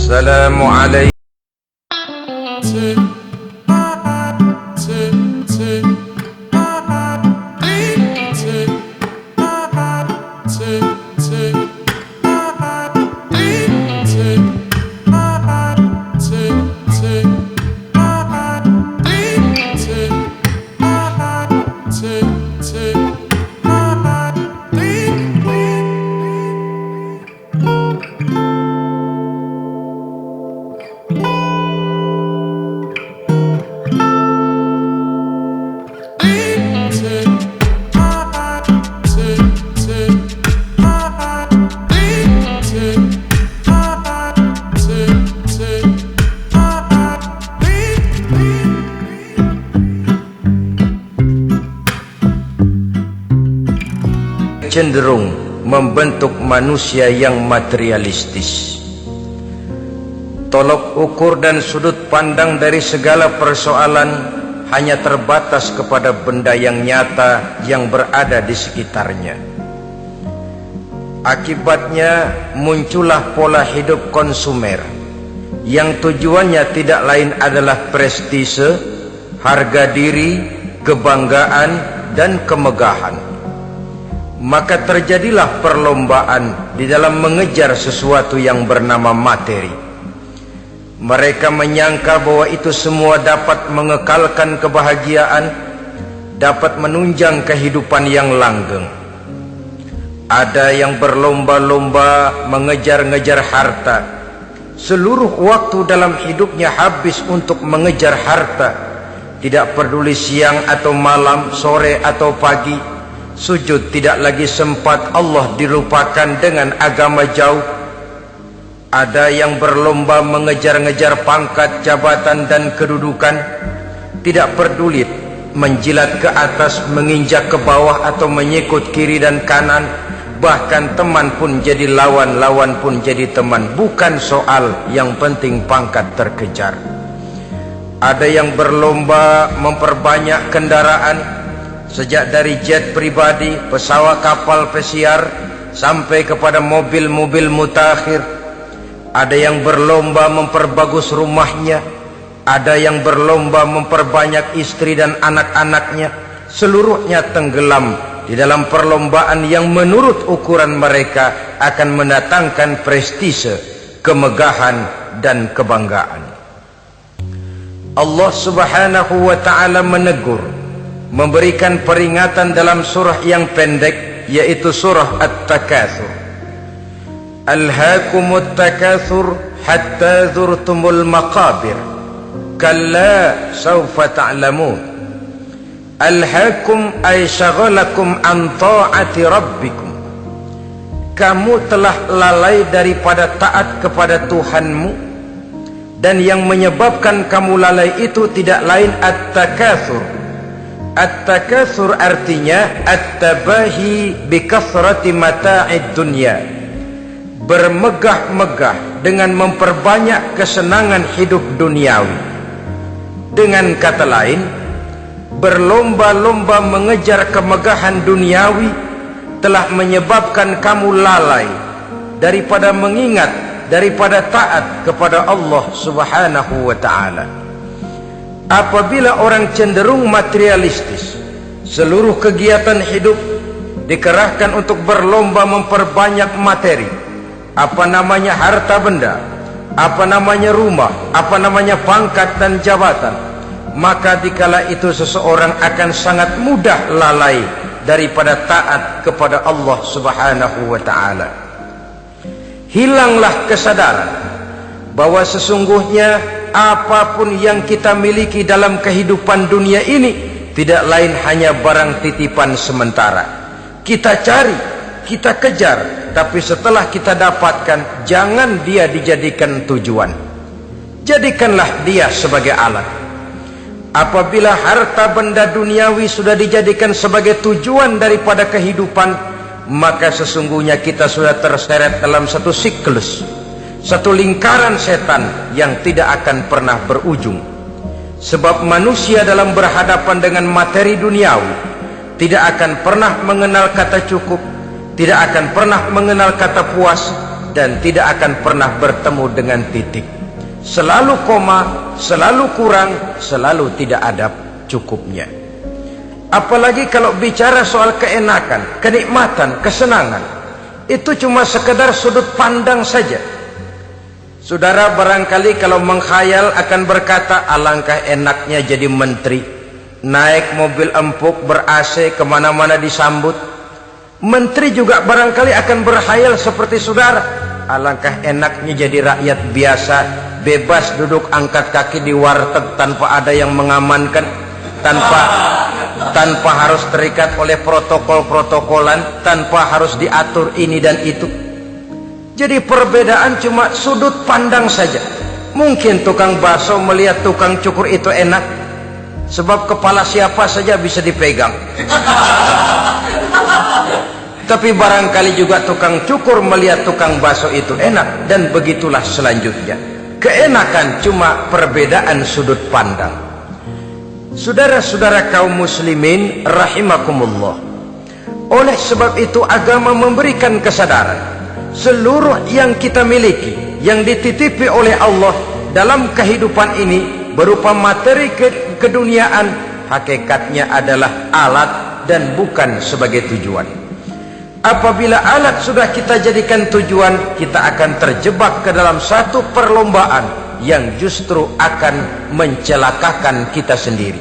Assalamualaikum. Cenderung membentuk manusia yang materialistis. Tolok ukur dan sudut pandang dari segala persoalan hanya terbatas kepada benda yang nyata yang berada di sekitarnya. Akibatnya muncullah pola hidup konsumer yang tujuannya tidak lain adalah prestise, harga diri, kebanggaan, dan kemegahan. Maka terjadilah perlombaan di dalam mengejar sesuatu yang bernama materi. Mereka menyangka bahwa itu semua dapat mengekalkan kebahagiaan, dapat menunjang kehidupan yang langgeng. Ada yang berlomba-lomba mengejar-ngejar harta. Seluruh waktu dalam hidupnya habis untuk mengejar harta. Tidak peduli siang atau malam, sore atau pagi. Sujud tidak lagi sempat, Allah dilupakan dengan agama jauh. Ada yang berlomba mengejar-ngejar pangkat, jabatan, dan kedudukan. Tidak peduli menjilat ke atas, menginjak ke bawah, atau menyikut kiri dan kanan. Bahkan teman pun jadi lawan, lawan pun jadi teman. Bukan soal, yang penting pangkat terkejar. Ada yang berlomba memperbanyak kendaraan, sejak dari jet pribadi, pesawat, kapal pesiar, sampai kepada mobil-mobil mutakhir. Ada yang berlomba memperbagus rumahnya, ada yang berlomba memperbanyak istri dan anak-anaknya. Seluruhnya tenggelam di dalam perlombaan yang menurut ukuran mereka akan mendatangkan prestise, kemegahan, dan kebanggaan. Allah Subhanahu wa ta'ala menegur, memberikan peringatan dalam surah yang pendek, yaitu surah At-Takatsur. Alhaakumut takatsur hatta zurtumul maqabir kalla sawfa ta'lamun. Alhaakum ay syagalakum an ta'ati rabbikum. Kamu telah lalai daripada taat kepada Tuhanmu, dan yang menyebabkan kamu lalai itu tidak lain at-takatsur. At-takatsur artinya at-tabahi bi kathrati mata'id dunya. Bermegah-megah dengan memperbanyak kesenangan hidup duniawi. Dengan kata lain, berlomba-lomba mengejar kemegahan duniawi telah menyebabkan kamu lalai daripada mengingat, daripada taat kepada Allah Subhanahu wa ta'ala. Apabila orang cenderung materialistis, seluruh kegiatan hidup dikerahkan untuk berlomba memperbanyak materi. Apa namanya harta benda, apa namanya rumah, apa namanya pangkat dan jabatan. Maka dikala itu seseorang akan sangat mudah lalai daripada taat kepada Allah Subhanahu wa ta'ala. Hilanglah kesadaran bahwa sesungguhnya apapun yang kita miliki dalam kehidupan dunia ini tidak lain hanya barang titipan sementara. Kita cari, kita kejar, tapi setelah kita dapatkan, jangan dia dijadikan tujuan. Jadikanlah dia sebagai alat. Apabila harta benda duniawi sudah dijadikan sebagai tujuan daripada kehidupan, maka sesungguhnya kita sudah terseret dalam satu siklus, satu lingkaran setan yang tidak akan pernah berujung. Sebab manusia dalam berhadapan dengan materi duniawi tidak akan pernah mengenal kata cukup, tidak akan pernah mengenal kata puas, dan tidak akan pernah bertemu dengan titik. Selalu koma, selalu kurang, selalu tidak ada cukupnya. Apalagi kalau bicara soal keenakan, kenikmatan, kesenangan, itu cuma sekedar sudut pandang saja. Saudara barangkali kalau menghayal akan berkata, alangkah enaknya jadi menteri, naik mobil empuk ber-AC, kemana-mana disambut. Menteri juga barangkali akan berhayal seperti saudara, alangkah enaknya jadi rakyat biasa, bebas duduk angkat kaki di warteg tanpa ada yang mengamankan, tanpa harus terikat oleh protokol-protokolan, tanpa harus diatur ini dan itu. Jadi perbedaan cuma sudut pandang saja. Mungkin tukang bakso melihat tukang cukur itu enak, sebab kepala siapa saja bisa dipegang. Tapi barangkali juga tukang cukur melihat tukang bakso itu enak, dan begitulah selanjutnya. Keenakan cuma perbedaan sudut pandang. Saudara-saudara kaum muslimin rahimakumullah, oleh sebab itu agama memberikan kesadaran seluruh yang kita miliki, yang dititipi oleh Allah dalam kehidupan ini berupa materi keduniaan, hakikatnya adalah alat dan bukan sebagai tujuan. Apabila alat sudah kita jadikan tujuan, kita akan terjebak ke dalam satu perlombaan yang justru akan mencelakakan kita sendiri.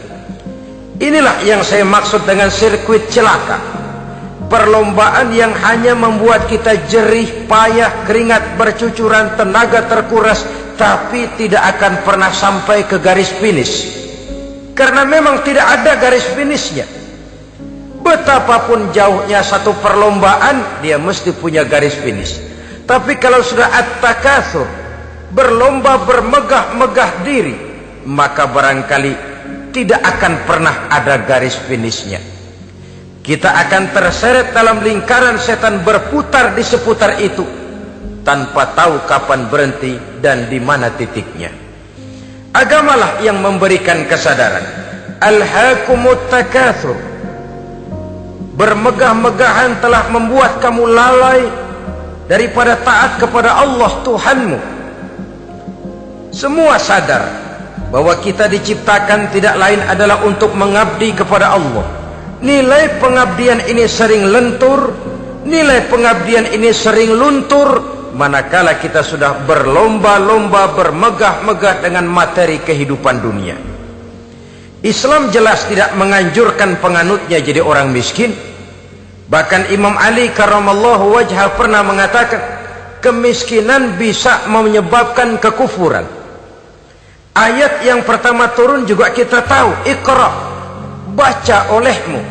Inilah yang saya maksud dengan sirkuit celaka. Perlombaan yang hanya membuat kita jerih, payah, keringat bercucuran, tenaga terkuras, tapi tidak akan pernah sampai ke garis finish. Karena memang tidak ada garis finishnya. Betapapun jauhnya satu perlombaan, dia mesti punya garis finish. Tapi kalau sudah at-takatsur, berlomba bermegah-megah diri, maka barangkali tidak akan pernah ada garis finishnya. Kita akan terseret dalam lingkaran setan, berputar di seputar itu tanpa tahu kapan berhenti dan di mana titiknya. Agamalah yang memberikan kesadaran. Alhaakumut takatsur. Bermegah-megahan telah membuat kamu lalai daripada taat kepada Allah Tuhanmu. Semua sadar bahwa kita diciptakan tidak lain adalah untuk mengabdi kepada Allah. Nilai pengabdian ini sering lentur, nilai pengabdian ini sering luntur, manakala kita sudah berlomba-lomba, bermegah-megah dengan materi kehidupan dunia. Islam jelas tidak menganjurkan penganutnya jadi orang miskin. Bahkan Imam Ali karramallahu wajhah pernah mengatakan, kemiskinan bisa menyebabkan kekufuran. Ayat yang pertama turun juga kita tahu, Iqra, baca olehmu.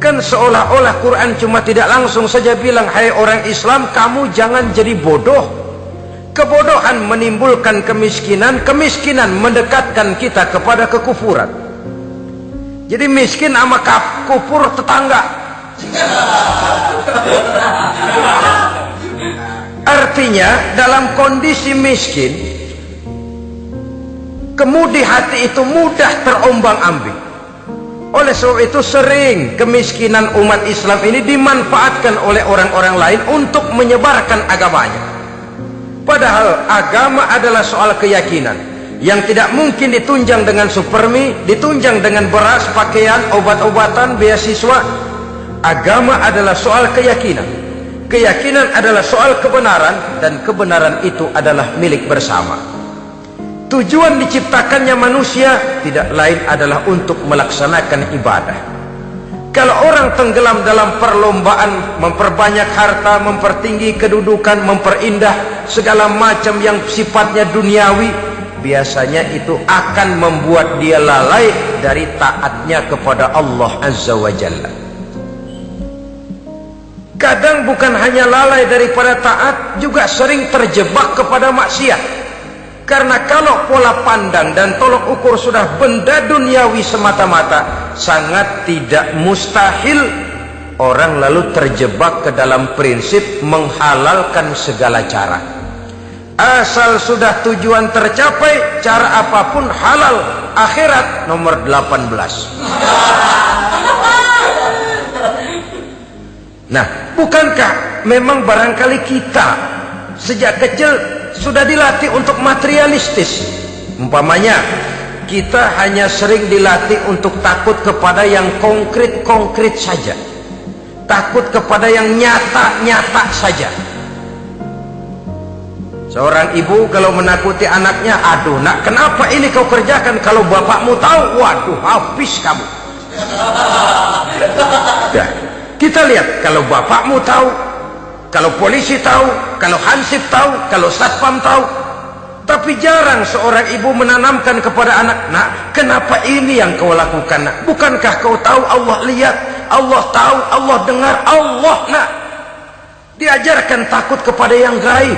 Kan seolah-olah Quran cuma tidak langsung saja bilang, hai orang Islam, kamu jangan jadi bodoh. Kebodohan menimbulkan kemiskinan, kemiskinan mendekatkan kita kepada kekufuran. Jadi miskin sama kufur tetangga. Artinya dalam kondisi miskin, kemudi hati itu mudah terombang-ambing. Oleh sebab itu sering kemiskinan umat Islam ini dimanfaatkan oleh orang-orang lain untuk menyebarkan agamanya. Padahal agama adalah soal keyakinan yang tidak mungkin ditunjang dengan supermi, ditunjang dengan beras, pakaian, obat-obatan, beasiswa. Agama adalah soal keyakinan. Keyakinan adalah soal kebenaran, dan kebenaran itu adalah milik bersama. Tujuan diciptakannya manusia tidak lain adalah untuk melaksanakan ibadah. Kalau orang tenggelam dalam perlombaan memperbanyak harta, mempertinggi kedudukan, memperindah segala macam yang sifatnya duniawi, biasanya itu akan membuat dia lalai dari taatnya kepada Allah Azza wa Jalla. Kadang bukan hanya lalai daripada taat, juga sering terjebak kepada maksiat. Karena kalau pola pandang dan tolok ukur sudah benda duniawi semata-mata, sangat tidak mustahil orang lalu terjebak ke dalam prinsip menghalalkan segala cara. Asal sudah tujuan tercapai, cara apapun halal. Akhirat nomor 18. Nah, bukankah memang barangkali kita sejak kecil sudah dilatih untuk materialistis. Umpamanya kita hanya sering dilatih untuk takut kepada yang konkret-konkret saja, takut kepada yang nyata-nyata saja. Seorang ibu kalau menakuti anaknya, aduh nak, kenapa ini kau kerjakan? Kalau bapakmu tahu, waduh, habis kamu. Ya, kita lihat, kalau bapakmu tahu, kalau polisi tahu, kalau hansip tahu, kalau satpam tahu. Tapi jarang seorang ibu menanamkan kepada anak, nak, kenapa ini yang kau lakukan, nak? Bukankah kau tahu Allah lihat, Allah tahu, Allah dengar, Allah, nak? Diajarkan takut kepada yang gaib.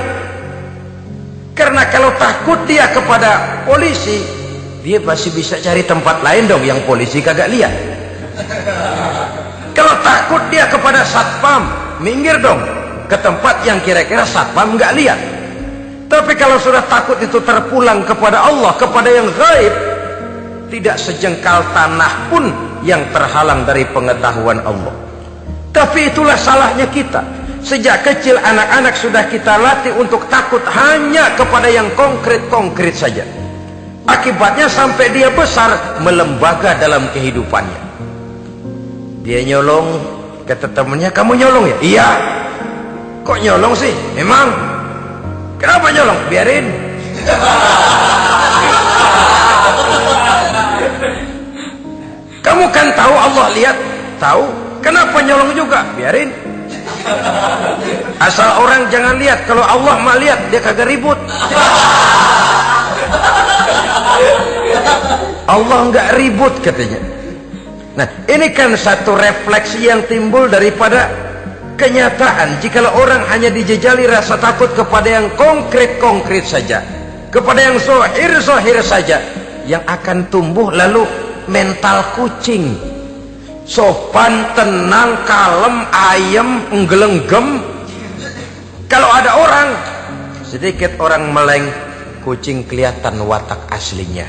Karena kalau takut dia kepada polisi, dia pasti bisa cari tempat lain dong yang polisi kagak lihat. Kalau takut dia kepada satpam, minggir dong ke tempat yang kira-kira satpam nggak lihat. Tapi kalau sudah takut itu terpulang kepada Allah, kepada yang gaib, tidak sejengkal tanah pun yang terhalang dari pengetahuan Allah. Tapi itulah salahnya kita. Sejak kecil anak-anak sudah kita latih untuk takut hanya kepada yang konkret-konkret saja. Akibatnya sampai dia besar melembaga dalam kehidupannya. Dia nyolong, kata temannya, kamu nyolong ya? Iya. Kok nyolong sih? Memang. Kenapa nyolong? Biarin. Kamu kan tahu Allah lihat? Tahu. Kenapa nyolong juga? Biarin. Asal orang jangan lihat. Kalau Allah mah lihat, dia kagak ribut. Allah enggak ribut katanya. Nah, ini kan satu refleksi yang timbul daripada kenyataan. Jikalau orang hanya dijejali rasa takut kepada yang konkret-konkret saja, kepada yang zahir-zahir saja, yang akan tumbuh lalu mental kucing. Sopan, tenang, kalem, ayem, nggelenggem. Kalau ada orang, sedikit orang meleng, kucing kelihatan watak aslinya.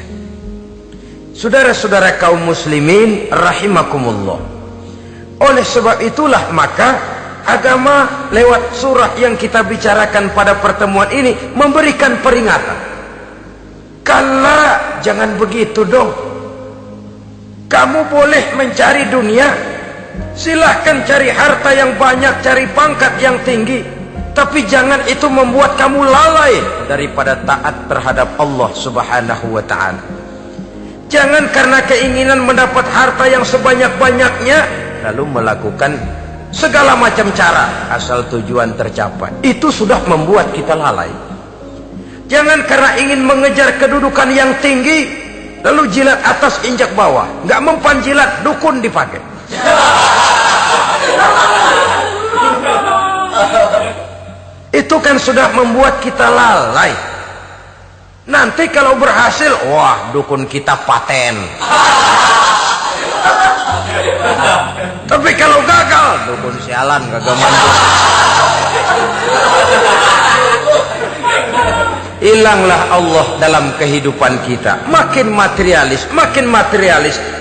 Saudara-saudara kaum muslimin rahimakumullah. Oleh sebab itulah maka agama lewat surah yang kita bicarakan pada pertemuan ini memberikan peringatan. Kala, jangan begitu dong. Kamu boleh mencari dunia, silahkan cari harta yang banyak, cari pangkat yang tinggi, tapi jangan itu membuat kamu lalai daripada taat terhadap Allah subhanahu wa ta'ala. Jangan karena keinginan mendapat harta yang sebanyak-banyaknya lalu melakukan segala macam cara asal tujuan tercapai. Itu sudah membuat kita lalai. Jangan karena ingin mengejar kedudukan yang tinggi lalu jilat atas injak bawah, nggak mempan jilat, dukun dipakai. Itu kan sudah membuat kita lalai. Nanti kalau berhasil, wah, dukun kita paten. Tapi kalau gagal, dukun sialan, kagak mampu. Hilanglah Allah dalam kehidupan kita. Makin materialis,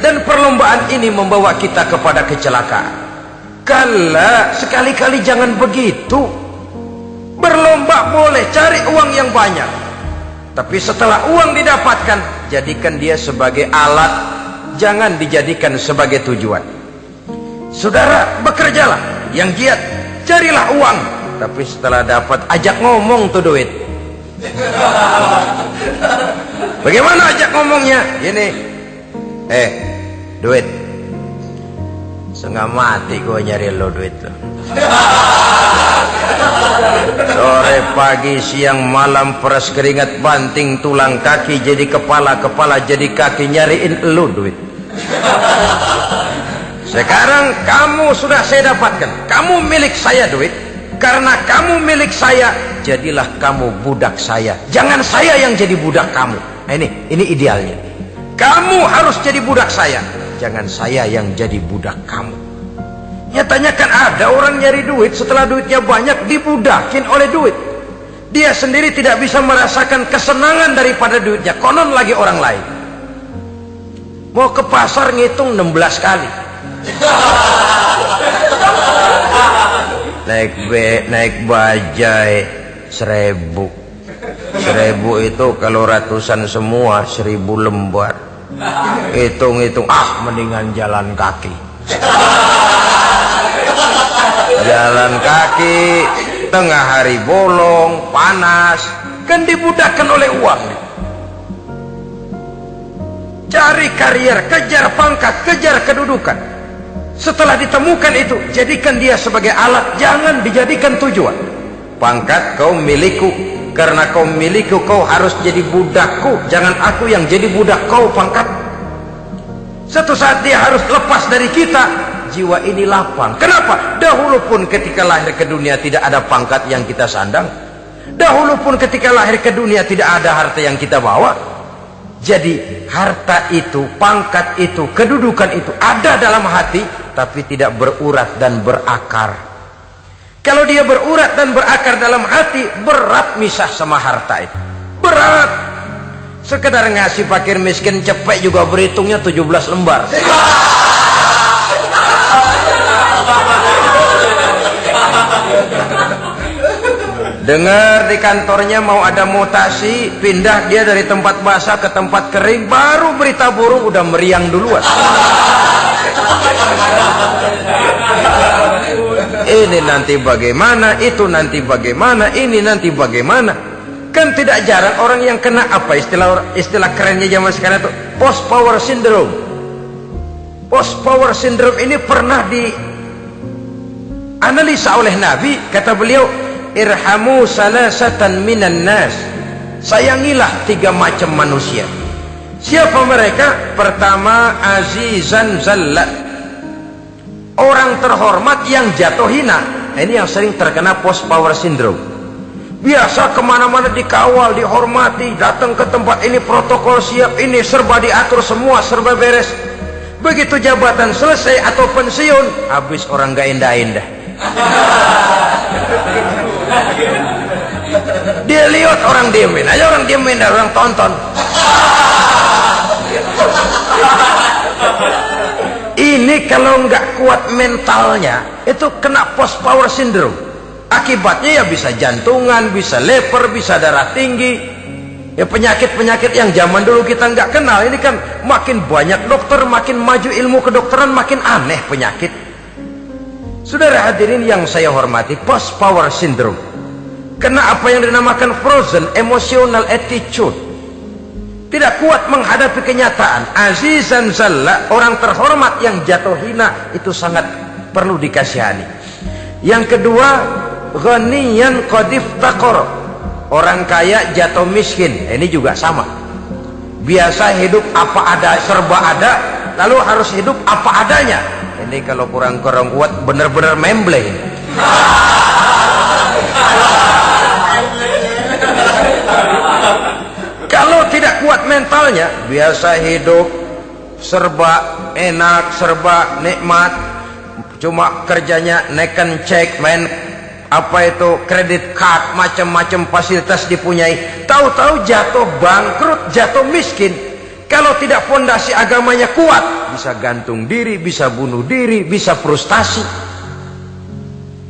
dan perlombaan ini membawa kita kepada kecelakaan. Kala, sekali-kali jangan begitu. Berlomba boleh, cari uang yang banyak, tapi setelah uang didapatkan, jadikan dia sebagai alat, jangan dijadikan sebagai tujuan. Saudara, bekerjalah, yang giat, carilah uang, tapi setelah dapat, ajak ngomong tuh duit. Bagaimana ajak ngomongnya? Ini, duit, setengah mati gua nyari lo duit lo. Sore, pagi, siang, malam, peras keringat, banting tulang kaki jadi kepala, kepala jadi kaki, nyariin lo duit. Sekarang kamu sudah saya dapatkan, kamu milik saya duit. Karena kamu milik saya, jadilah kamu budak saya. Jangan saya yang jadi budak kamu. Nah, ini idealnya. Kamu harus jadi budak saya, jangan saya yang jadi budak kamu. Nyatanya kan ada orang nyari duit, setelah duitnya banyak dibudakin oleh duit. Dia sendiri tidak bisa merasakan kesenangan daripada duitnya, konon lagi orang lain. Mau ke pasar ngitung 16 kali. Naik bajai 1000. 1000 itu kalau ratusan semua 1000 lembar. Hitung-hitung, mendingan jalan kaki. Jalan kaki tengah hari bolong, panas, kan dibudakkan oleh uang. Cari karier, kejar pangkat, kejar kedudukan. Setelah ditemukan itu, jadikan dia sebagai alat, jangan dijadikan tujuan. Pangkat kau milikku, karena kau milikku kau harus jadi budakku, jangan aku yang jadi budak kau. Pangkat satu saat dia harus lepas dari kita, jiwa ini lapang. Kenapa? Dahulu pun ketika lahir ke dunia tidak ada pangkat yang kita sandang, dahulu pun ketika lahir ke dunia tidak ada harta yang kita bawa. Jadi harta itu, pangkat itu, kedudukan itu ada dalam hati, tapi tidak berurat dan berakar. Kalau dia berurat dan berakar dalam hati, berat misah sama harta itu. Berat. Sekedar ngasih fakir miskin cepet juga berhitungnya 17 lembar. Dengar di kantornya mau ada mutasi, pindah dia dari tempat basah ke tempat kering, baru berita burung udah meriang duluan. Ini nanti bagaimana, itu nanti bagaimana, ini nanti bagaimana. Kan tidak jarang orang yang kena apa istilah kerennya zaman sekarang itu post power syndrome. Post power syndrome ini pernah dianalisa oleh Nabi. Kata beliau, irhamu salasatan minan nas, sayangilah 3 macam manusia. Siapa mereka? Pertama, azizan zallat, orang terhormat yang jatuh hina. Ini yang sering terkena post power syndrome. Biasa kemana-mana dikawal, dihormati, datang ke tempat ini protokol siap, ini serba diatur semua, serba beres. Begitu jabatan selesai atau pensiun, habis orang gak indah-indah. Dia lihat orang diemin aja, orang diemin dan orang tonton. Ini kalau nggak kuat mentalnya, itu kena post power syndrome. Akibatnya ya bisa jantungan, bisa leper, bisa darah tinggi. Ya penyakit-penyakit yang zaman dulu kita nggak kenal. Ini kan makin banyak dokter, makin maju ilmu kedokteran, makin aneh penyakit. Saudara hadirin yang saya hormati, post power syndrome kena apa yang dinamakan frozen emotional attitude. Tidak kuat menghadapi kenyataan. Azizan zalla, orang terhormat yang jatuh hina, itu sangat perlu dikasihani. Yang kedua, ghaniyan qad iftaqara, orang kaya jatuh miskin. Ini juga sama. Biasa hidup apa ada, serba ada, lalu harus hidup apa adanya. Ini kalau kurang-kurang kuat benar-benar memble. Kalau tidak kuat mentalnya, biasa hidup serba enak, serba nikmat, cuma kerjanya neken cek, main apa itu kredit card, macam-macam fasilitas dipunyai, tahu-tahu jatuh bangkrut, jatuh miskin. Kalau tidak fondasi agamanya kuat, bisa gantung diri, bisa bunuh diri, bisa frustasi,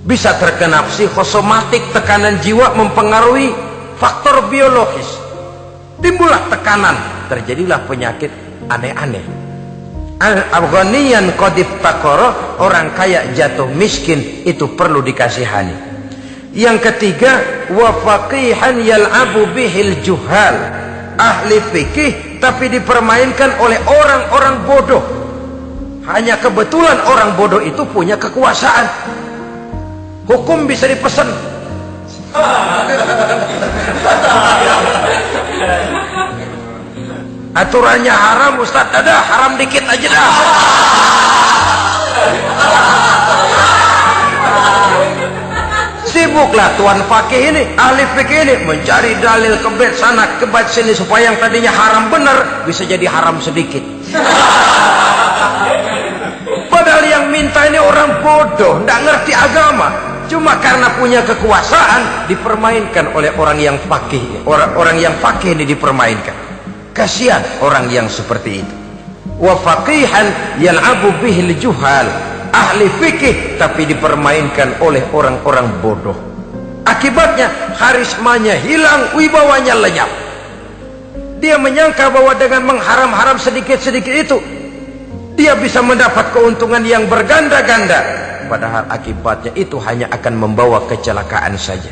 bisa terkena psikosomatik, tekanan jiwa mempengaruhi faktor biologis. Timbullah tekanan, terjadilah penyakit aneh-aneh. Al-ghaniyan qad iftaqara, orang kaya jatuh miskin, itu perlu dikasihani. Yang ketiga, wa faqihan yal'abu bihil juhal, ahli fikih tapi dipermainkan oleh orang-orang bodoh. Hanya kebetulan orang bodoh itu punya kekuasaan. Hukum bisa dipesan. Aturannya haram, Ustaz, ada haram dikit aja dah. Sibuklah tuan fakih ini, ahli fikih ini mencari dalil kebet sana kebet sini supaya yang tadinya haram benar bisa jadi haram sedikit. Padahal yang minta ini orang bodoh, tidak ngerti agama. Cuma karena punya kekuasaan dipermainkan oleh orang yang fakih. Orang yang fakih ini dipermainkan. Kasihan orang yang seperti itu. Wa faqihan yal'abu bihil juhal, ahli fikih tapi dipermainkan oleh orang-orang bodoh. Akibatnya karismanya hilang, wibawanya lenyap. Dia menyangka bahwa dengan mengharam-haram sedikit-sedikit itu dia bisa mendapat keuntungan yang berganda-ganda, padahal akibatnya itu hanya akan membawa kecelakaan saja.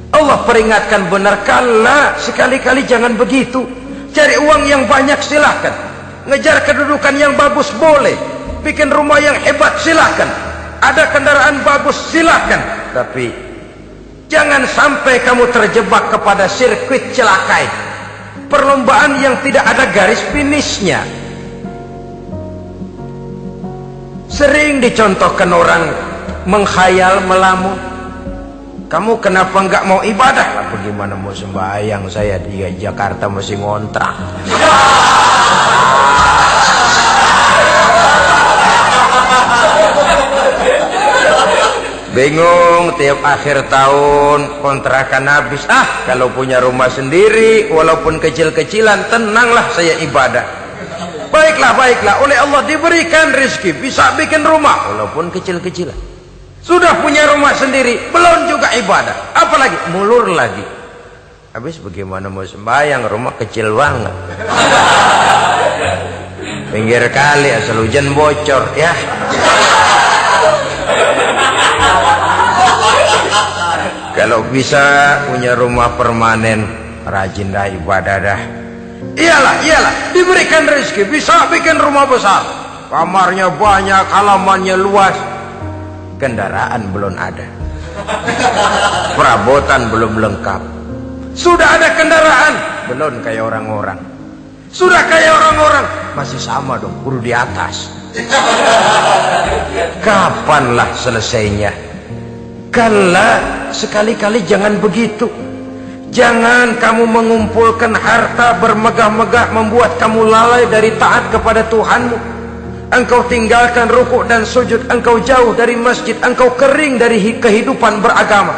Allah peringatkan benar, kala, sekali-kali jangan begitu. Cari uang yang banyak silahkan, ngejar kedudukan yang bagus boleh, bikin rumah yang hebat silahkan, ada kendaraan bagus silahkan, tapi jangan sampai kamu terjebak kepada sirkuit celakai, perlombaan yang tidak ada garis finishnya. Sering dicontohkan orang menghayal, melamun, kamu kenapa nggak mau ibadah? Lah, bagaimana mau sembahyang, saya di Jakarta masih ngontrak. Bingung, tiap akhir tahun kontrakan habis. Kalau punya rumah sendiri walaupun kecil-kecilan, tenanglah saya ibadah. Baiklah, oleh Allah diberikan rezeki, bisa bikin rumah walaupun kecil-kecilan. Sudah punya rumah sendiri, belum juga ibadah, apalagi mulur lagi. Habis bagaimana mau sembahyang, rumah kecil banget. Pinggir kali, asal hujan bocor ya. Kalau bisa punya rumah permanen, rajin dah ibadah dah. Iyalah, diberikan rezeki, bisa bikin rumah besar, kamarnya banyak, halamannya luas, kendaraan belum ada, perabotan belum lengkap. Sudah ada kendaraan, belum kayak orang-orang. Sudah kayak orang-orang, masih sama dong, kudu di atas. Kapanlah selesainya? Kala, sekali-kali jangan begitu. Jangan kamu mengumpulkan harta bermegah-megah membuat kamu lalai dari taat kepada Tuhanmu. Engkau tinggalkan rukuk dan sujud, engkau jauh dari masjid, engkau kering dari kehidupan beragama.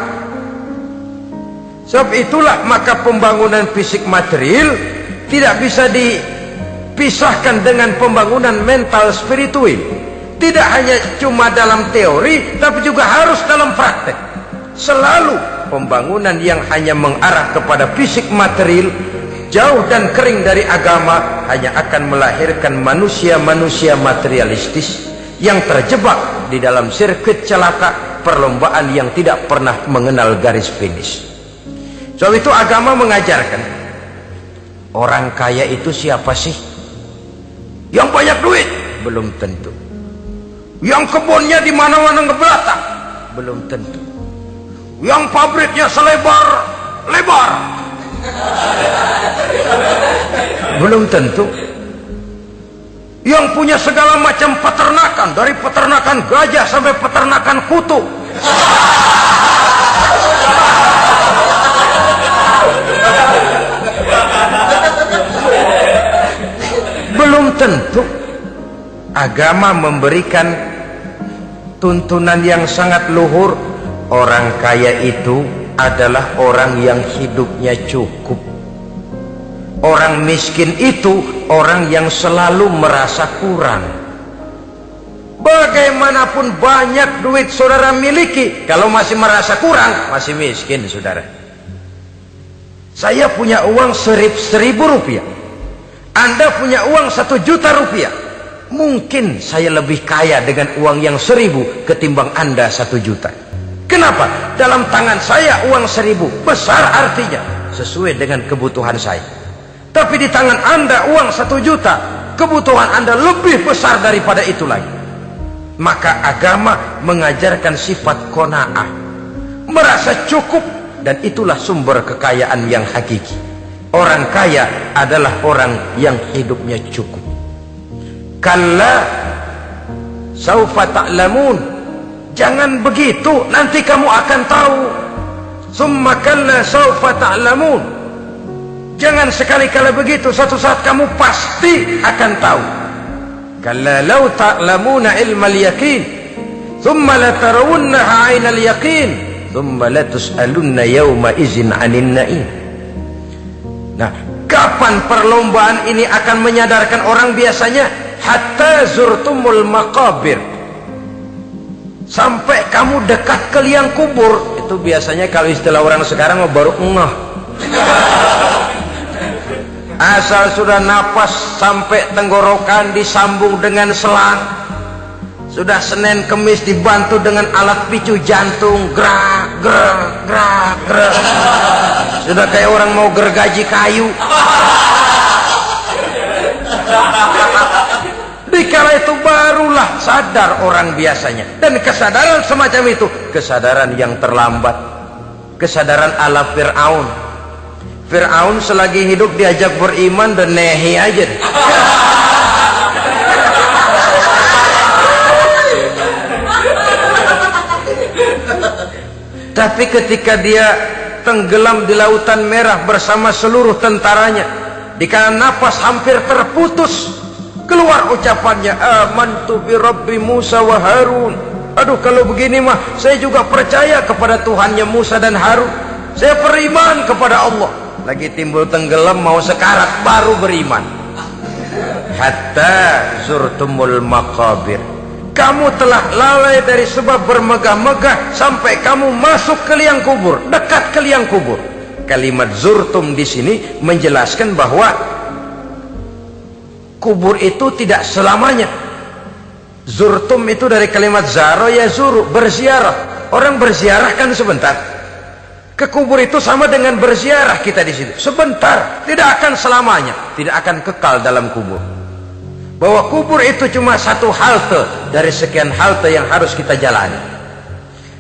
Sebab itulah maka pembangunan fisik material tidak bisa dipisahkan dengan pembangunan mental spiritual. Tidak hanya cuma dalam teori, tapi juga harus dalam praktek. Selalu pembangunan yang hanya mengarah kepada fisik material, jauh dan kering dari agama, hanya akan melahirkan manusia-manusia materialistis yang terjebak di dalam sirkuit celaka, perlombaan yang tidak pernah mengenal garis finish. Sebab itu agama mengajarkan, orang kaya itu siapa sih? Yang banyak duit? Belum tentu. Yang kebunnya di mana-mana ngebelatak? Belum tentu. Yang pabriknya selebar-lebar? Belum tentu. Yang punya segala macam peternakan, dari peternakan gajah sampai peternakan kutu? Belum tentu. Agama memberikan tuntunan yang sangat luhur. Orang kaya itu adalah orang yang hidupnya cukup. Orang miskin itu orang yang selalu merasa kurang. Bagaimanapun banyak duit saudara miliki, kalau masih merasa kurang, masih miskin saudara. Saya punya uang 1.000 rupiah, Anda punya uang 1 juta rupiah. Mungkin saya lebih kaya dengan uang yang 1.000 ketimbang Anda 1 juta. Kenapa? Dalam tangan saya uang 1.000 besar, artinya sesuai dengan kebutuhan saya. Tapi di tangan Anda uang 1 juta, kebutuhan Anda lebih besar daripada itu lagi. Maka agama mengajarkan sifat qanaah, merasa cukup, dan itulah sumber kekayaan yang hakiki. Orang kaya adalah orang yang hidupnya cukup. Kalla saufa ta'lamun, jangan begitu, nanti kamu akan tahu. Summa kalla saufa ta'lamun, jangan sekali-kali begitu, satu saat kamu pasti akan tahu. Kalla law ta'lamuna ilmal yaqin, thumma latarawunnaha 'ainal yaqin, thumma latus'alunna yawma idzin 'anin na'im. Nah, kapan perlombaan ini akan menyadarkan orang biasanya? Hatta zurtumul maqabir, sampai kamu dekat ke liang kubur, itu biasanya kalau istilah orang sekarang baru ngeh. Asal sudah napas sampai tenggorokan disambung dengan selang, sudah Senin Kemis dibantu dengan alat picu jantung, gerak gerak gerak gerak, sudah kayak orang mau gergaji kayu. Dikala itu barulah sadar orang biasanya. Dan kesadaran semacam itu kesadaran yang terlambat, kesadaran ala Fir'aun. Fir'aun selagi hidup diajak beriman dan nehi aja. Tapi ketika dia tenggelam di lautan merah bersama seluruh tentaranya, dikala napas hampir terputus, keluar ucapannya, amantu bi Rabbi Musa wa Harun. Aduh, kalau begini mah saya juga percaya kepada Tuhannya Musa dan Harun. Saya beriman kepada Allah. Lagi timbul tenggelam mau sekarat baru beriman. Hatta zurtumul maqabir. Kamu telah lalai dari sebab bermegah-megah sampai kamu masuk ke liang kubur, dekat ke liang kubur. Kalimat zurtum di sini menjelaskan bahwa kubur itu tidak selamanya. Zurtum itu dari kalimat zaro ya zuru, berziarah. Orang berziarah kan sebentar. Ke kubur itu sama dengan berziarah kita di situ. Sebentar, tidak akan selamanya, tidak akan kekal dalam kubur. Bahwa kubur itu cuma satu halte dari sekian halte yang harus kita jalani.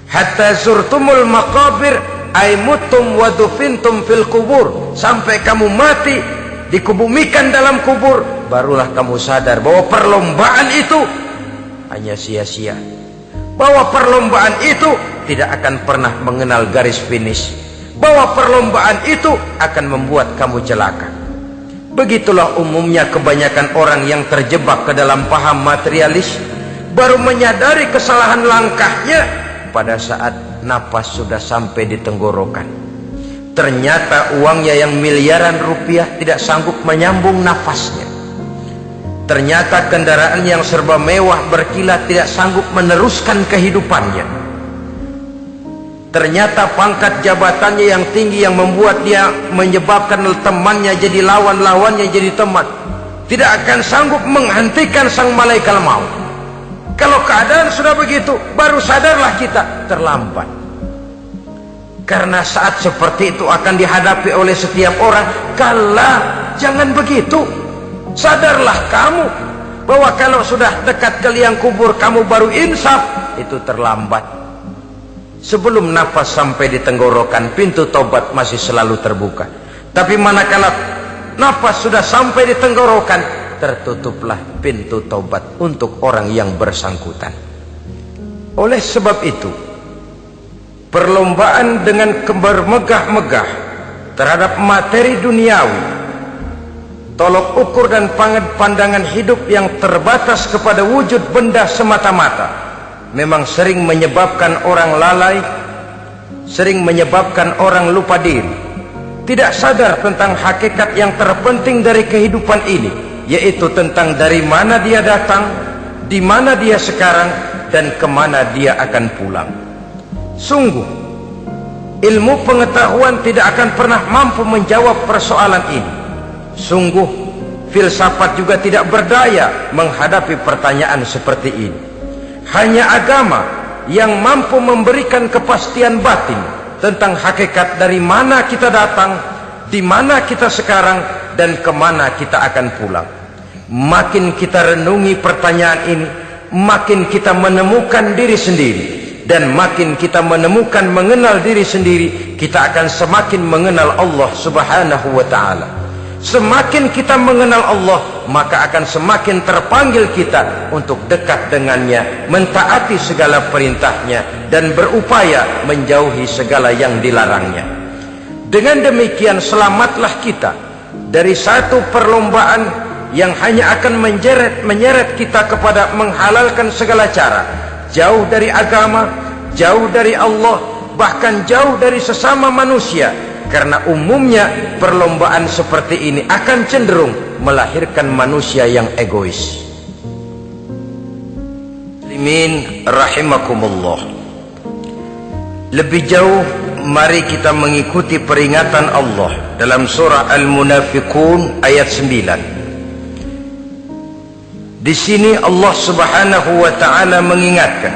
Hatta zurtumul maqabir ay mutum wa dufintum fil kubur. Sampai kamu mati, dikubumikan dalam kubur, barulah kamu sadar bahwa perlombaan itu hanya sia-sia. Bahwa perlombaan itu tidak akan pernah mengenal garis finish. Bahwa perlombaan itu akan membuat kamu celaka. Begitulah umumnya kebanyakan orang yang terjebak ke dalam paham materialis, baru menyadari kesalahan langkahnya pada saat napas sudah sampai di tenggorokan. Ternyata uangnya yang miliaran rupiah tidak sanggup menyambung nafasnya. Ternyata kendaraan yang serba mewah berkilat tidak sanggup meneruskan kehidupannya. Ternyata pangkat jabatannya yang tinggi yang membuat dia menyebabkan temannya jadi lawan, lawannya jadi teman, tidak akan sanggup menghentikan sang malaikat maut. Kalau keadaan sudah begitu, baru sadarlah kita terlambat. Karena saat seperti itu akan dihadapi oleh setiap orang. Kala, jangan begitu. Sadarlah kamu bahwa kalau sudah dekat ke liang kubur kamu baru insaf, itu terlambat. Sebelum nafas sampai di tenggorokan, pintu taubat masih selalu terbuka. Tapi manakala nafas sudah sampai di tenggorokan, tertutuplah pintu taubat untuk orang yang bersangkutan. Oleh sebab itu, perlombaan dengan bermegah-megah terhadap materi duniawi, tolok ukur dan pandangan hidup yang terbatas kepada wujud benda semata-mata, memang sering menyebabkan orang lalai, sering menyebabkan orang lupa diri, tidak sadar tentang hakikat yang terpenting dari kehidupan ini, yaitu tentang dari mana dia datang, di mana dia sekarang, dan kemana dia akan pulang. Sungguh, ilmu pengetahuan tidak akan pernah mampu menjawab persoalan ini. Sungguh, filsafat juga tidak berdaya menghadapi pertanyaan seperti ini. Hanya agama yang mampu memberikan kepastian batin tentang hakikat dari mana kita datang, di mana kita sekarang, dan kemana kita akan pulang. Makin kita renungi pertanyaan ini, makin kita menemukan diri sendiri. Dan makin kita menemukan mengenal diri sendiri, kita akan semakin mengenal Allah Subhanahu wa ta'ala. Semakin kita mengenal Allah, maka akan semakin terpanggil kita untuk dekat dengannya, mentaati segala perintahnya, dan berupaya menjauhi segala yang dilarangnya. Dengan demikian selamatlah kita dari satu perlombaan yang hanya akan menyeret kita kepada menghalalkan segala cara, jauh dari agama, jauh dari Allah, bahkan jauh dari sesama manusia. Karena umumnya perlombaan seperti ini akan cenderung melahirkan manusia yang egois. Muslimin rahimakumullah. Lebih jauh, mari kita mengikuti peringatan Allah dalam surah Al-Munafiqun ayat 9. Di sini Allah Subhanahu wa taala mengingatkan,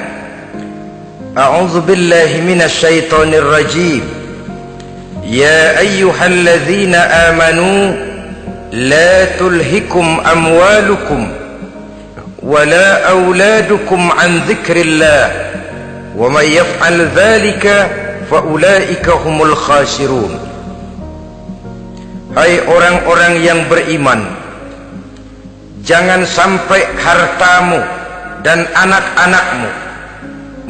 A'udzu billahi minasy syaithanir rajim. Ya ayyuhalladzina amanu la tulhikum amwalukum wala auladukum an dzikrillah. Wa may yaf'al dzalika fa ulaika humul khasirun. Hai orang-orang yang beriman, jangan sampai hartamu dan anak-anakmu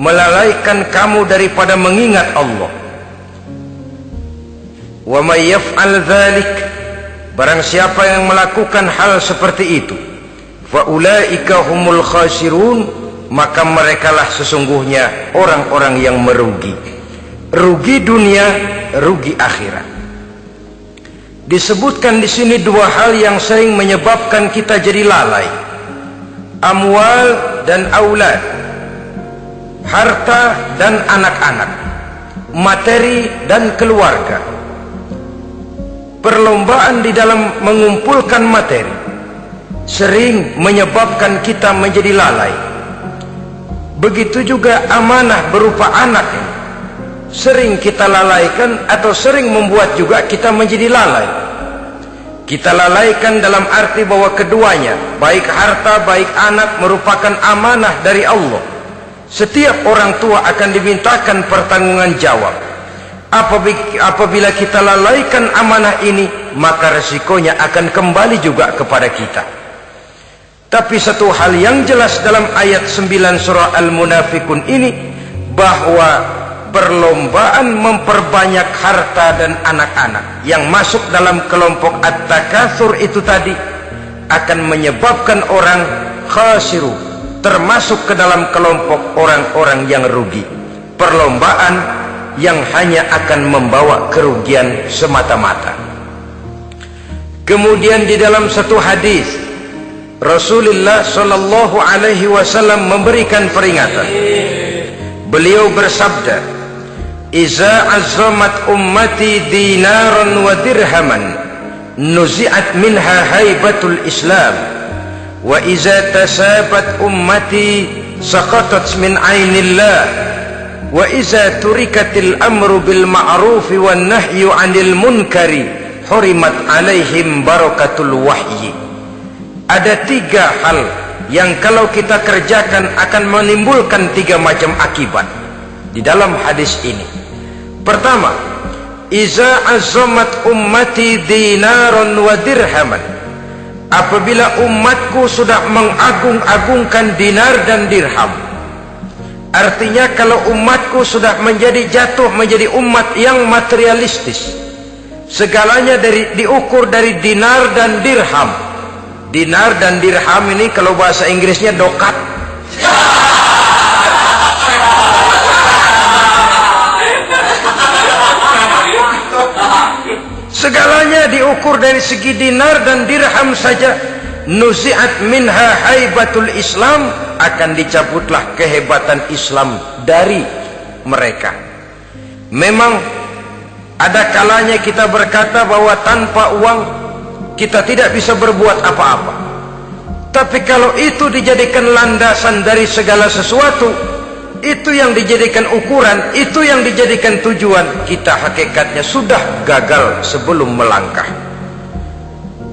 melalaikan kamu daripada mengingat Allah. Wa may yaf'al dzalik, barang siapa yang melakukan hal seperti itu, fa ulaika humul khasirun, maka merekalah sesungguhnya orang-orang yang merugi. Rugi dunia, rugi akhirat. Disebutkan di sini dua hal yang sering menyebabkan kita jadi lalai. Amwal dan aulad. Harta dan anak-anak. Materi dan keluarga. Perlombaan di dalam mengumpulkan materi sering menyebabkan kita menjadi lalai. Begitu juga amanah berupa anak, sering kita lalaikan atau sering membuat juga kita menjadi lalai. Kita lalaikan dalam arti bahwa keduanya, baik harta baik anak, merupakan amanah dari Allah. Setiap orang tua akan dimintakan pertanggungan jawab. Apabila kita lalaikan amanah ini, maka resikonya akan kembali juga kepada kita. Tapi satu hal yang jelas dalam ayat 9 surah Al-Munafiqun ini, bahwa perlombaan memperbanyak harta dan anak-anak yang masuk dalam kelompok at-takatsur itu tadi akan menyebabkan orang khasiru, termasuk ke dalam kelompok orang-orang yang rugi. Perlombaan yang hanya akan membawa kerugian semata-mata. Kemudian di dalam satu hadis Rasulullah sallallahu alaihi wasallam memberikan peringatan. Beliau bersabda, "Iza azzamat ummati dinaran wa dirhaman, nuzi'at minha haibatul Islam, wa iza tasabat ummati saqatat min ainillah, wa iza turikatil amru bil ma'ruf wan nahyu 'anil munkari, hurimat 'alaihim barakatul wahyi." Ada tiga hal yang kalau kita kerjakan akan menimbulkan tiga macam akibat di dalam hadis ini. Pertama, iza azzamat ummati dinaran wa dirhaman. Apabila umatku sudah mengagung-agungkan dinar dan dirham, artinya kalau umatku sudah jatuh menjadi umat yang materialistis, segalanya diukur dari dinar dan dirham. Dinar dan dirham ini kalau bahasa Inggrisnya dokat. Segalanya diukur dari segi dinar dan dirham saja. Nuzi'at minha haibatul Islam, akan dicabutlah kehebatan Islam dari mereka. Memang ada kalanya kita berkata bahwa tanpa uang kita tidak bisa berbuat apa-apa. Tapi kalau itu dijadikan landasan dari segala sesuatu, itu yang dijadikan ukuran, itu yang dijadikan tujuan, kita hakikatnya sudah gagal sebelum melangkah.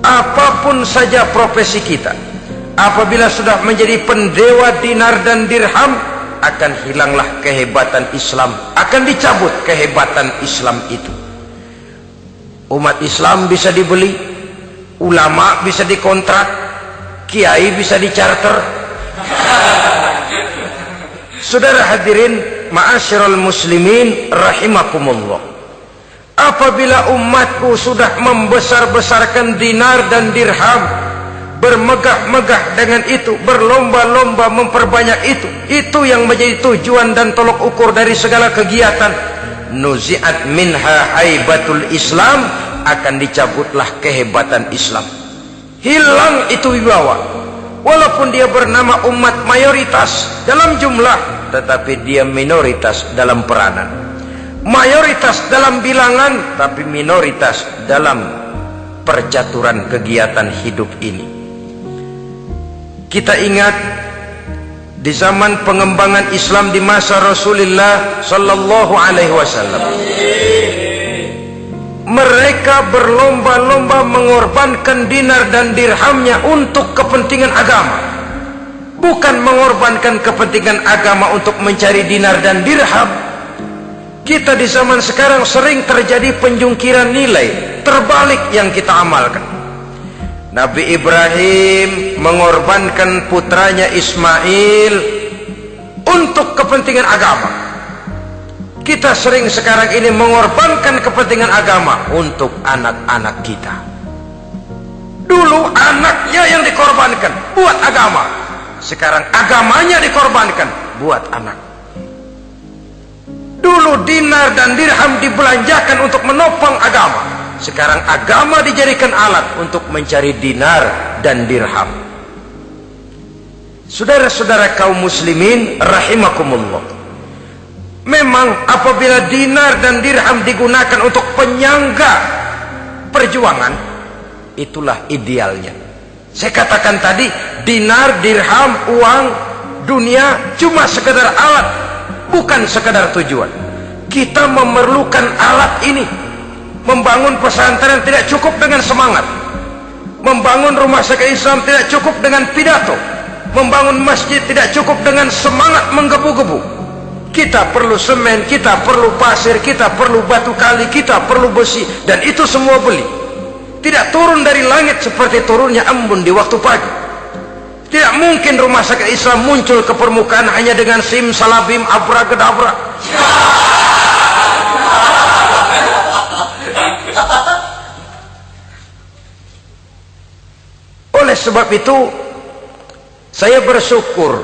Apapun saja profesi kita, apabila sudah menjadi pendewa dinar dan dirham, akan hilanglah kehebatan Islam, akan dicabut kehebatan Islam itu. Umat Islam bisa dibeli, ulama bisa dikontrak, kiai bisa dicarter. Saudara hadirin ma'asyiral muslimin rahimakumullah, apabila umatku sudah membesar-besarkan dinar dan dirham, bermegah-megah dengan itu, berlomba-lomba memperbanyak itu yang menjadi tujuan dan tolok ukur dari segala kegiatan, nuzi'at minha haibatul Islam, akan dicabutlah kehebatan Islam. Hilang itu wibawa. Walaupun dia bernama umat mayoritas dalam jumlah, tetapi dia minoritas dalam peranan. mayoritas dalam bilangan tapi minoritas dalam percaturan kegiatan hidup ini. Kita ingat di zaman pengembangan Islam di masa Rasulullah sallallahu alaihi wasallam, mereka berlomba-lomba mengorbankan dinar dan dirhamnya untuk kepentingan agama, bukan mengorbankan kepentingan agama untuk mencari dinar dan dirham. Kita di zaman sekarang sering terjadi penjungkiran nilai, terbalik yang kita amalkan. Nabi Ibrahim mengorbankan putranya Ismail untuk kepentingan agama. Kita sering sekarang ini mengorbankan kepentingan agama untuk anak-anak kita. Dulu anaknya yang dikorbankan buat agama, sekarang agamanya dikorbankan buat anak. Dulu dinar dan dirham dibelanjakan untuk menopang agama, sekarang agama dijadikan alat untuk mencari dinar dan dirham. Saudara-saudara kaum muslimin rahimakumullah, memang apabila dinar dan dirham digunakan untuk penyangga perjuangan, itulah idealnya. Saya katakan tadi, dinar, dirham, uang, dunia cuma sekedar alat, bukan sekedar tujuan. Kita memerlukan alat ini. Membangun pesantren tidak cukup dengan semangat, membangun rumah sakit Islam tidak cukup dengan pidato, membangun masjid tidak cukup dengan semangat menggebu-gebu. Kita perlu semen, kita perlu pasir, kita perlu batu kali, kita perlu besi, dan itu semua beli. Tidak turun dari langit seperti turunnya embun di waktu pagi. Tidak mungkin rumah sakit Islam muncul ke permukaan hanya dengan simsalabim abrakadabra. Oleh sebab itu, saya bersyukur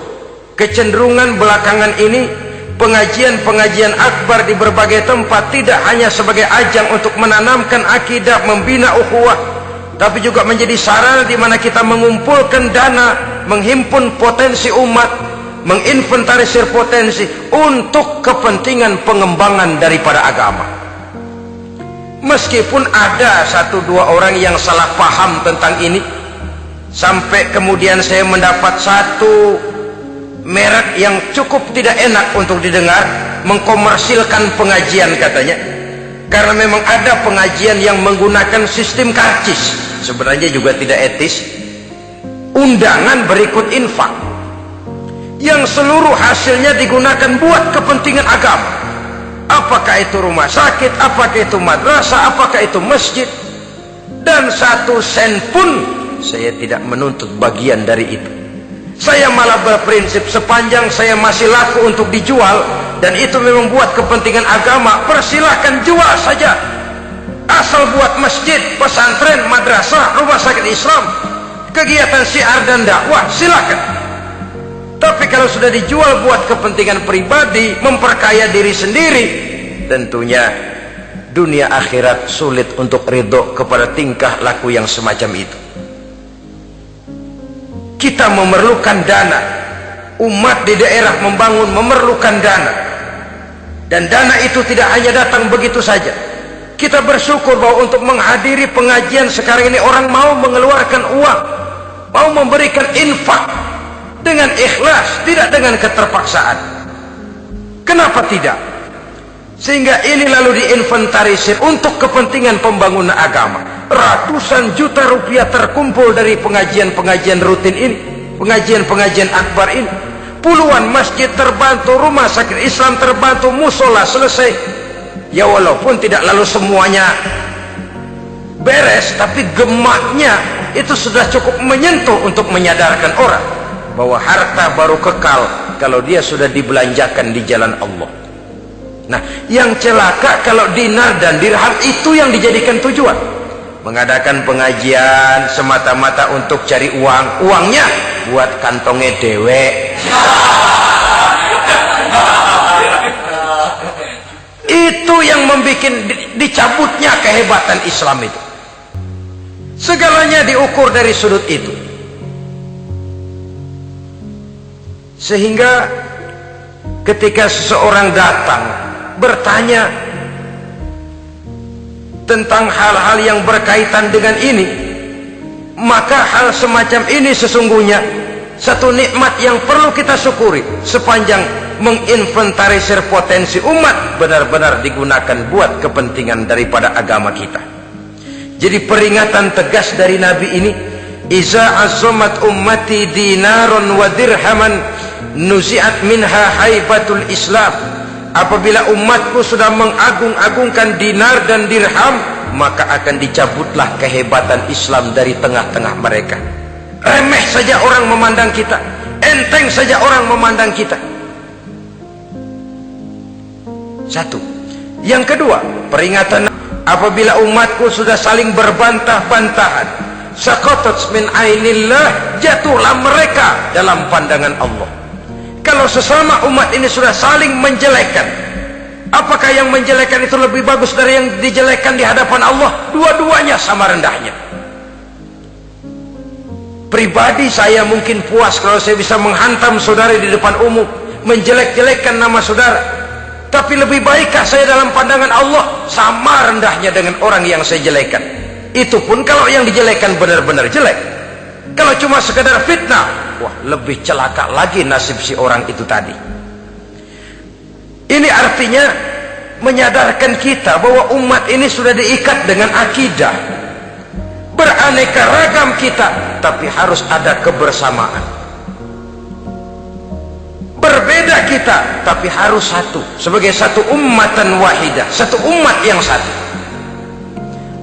kecenderungan belakangan ini pengajian-pengajian akbar di berbagai tempat tidak hanya sebagai ajang untuk menanamkan akidah, membina ukhuwah, tapi juga menjadi sarana di mana kita mengumpulkan dana, menghimpun potensi umat, menginventarisir potensi untuk kepentingan pengembangan daripada agama. Meskipun ada satu dua orang yang salah paham tentang ini, sampai kemudian saya mendapat satu merek yang cukup tidak enak untuk didengar, mengkomersilkan pengajian katanya, karena memang ada pengajian yang menggunakan sistem karcis, sebenarnya juga tidak etis. Undangan berikut infak yang seluruh hasilnya digunakan buat kepentingan agama, apakah itu rumah sakit, apakah itu madrasah, apakah itu masjid, dan satu sen pun saya tidak menuntut bagian dari itu. Saya malah berprinsip, sepanjang saya masih laku untuk dijual dan itu memang buat kepentingan agama, persilahkan jual saja, asal buat masjid, pesantren, madrasah, rumah sakit Islam, kegiatan syiar dan dakwah, silakan. Tapi kalau sudah dijual buat kepentingan pribadi, memperkaya diri sendiri, tentunya dunia akhirat sulit untuk ridho kepada tingkah laku yang semacam itu. Kita memerlukan dana, umat di daerah membangun memerlukan dana, dan dana itu tidak hanya datang begitu saja. Kita bersyukur bahwa untuk menghadiri pengajian sekarang ini orang mau mengeluarkan uang, mau memberikan infak dengan ikhlas, tidak dengan keterpaksaan. Kenapa tidak? Sehingga ini lalu diinventarisir untuk kepentingan pembangunan agama. Ratusan juta rupiah terkumpul dari pengajian-pengajian rutin ini, pengajian-pengajian akbar ini. Puluhan masjid terbantu, rumah sakit Islam terbantu, musola selesai. Ya walaupun tidak lalu semuanya beres, tapi gemaknya itu sudah cukup menyentuh untuk menyadarkan orang bahwa harta baru kekal kalau dia sudah dibelanjakan di jalan Allah. Nah, yang celaka kalau dinar dan dirham itu yang dijadikan tujuan. Mengadakan pengajian semata-mata untuk cari uang, uangnya buat kantongnya dewe. Itu yang membuat dicabutnya kehebatan Islam itu. Segalanya diukur dari sudut itu. Sehingga ketika seseorang datang bertanya, tentang hal-hal yang berkaitan dengan ini, maka hal semacam ini sesungguhnya satu nikmat yang perlu kita syukuri sepanjang menginventarisir potensi umat benar-benar digunakan buat kepentingan daripada agama kita. Jadi peringatan tegas dari Nabi ini, iza azumat ummati dinaron wa dirhaman nuzi'at minha haibatul Islam. Apabila umatku sudah mengagung-agungkan dinar dan dirham, maka akan dicabutlah kehebatan Islam dari tengah-tengah mereka. Remeh saja orang memandang kita, enteng saja orang memandang kita. Satu. Yang kedua, peringatan, apabila umatku sudah saling berbantah-bantahan, saqatat min ainillah, jatuhlah mereka dalam pandangan Allah. Kalau sesama umat ini sudah saling menjelekkan, apakah yang menjelekkan itu lebih bagus dari yang dijelekkan di hadapan Allah? Dua-duanya sama rendahnya. Pribadi saya mungkin puas kalau saya bisa menghantam saudara di depan umum, menjelek-jelekkan nama saudara. Tapi lebih baikkah saya dalam pandangan Allah? Sama rendahnya dengan orang yang saya jelekkan. Itu pun kalau yang dijelekkan benar-benar jelek. Kalau cuma sekedar fitnah, wah, lebih celaka lagi nasib si orang itu tadi. Ini artinya menyadarkan kita bahwa umat ini sudah diikat dengan akidah. Beraneka ragam kita, tapi harus ada kebersamaan. Berbeda kita, tapi harus satu, sebagai satu ummatan wahidah, satu umat yang satu.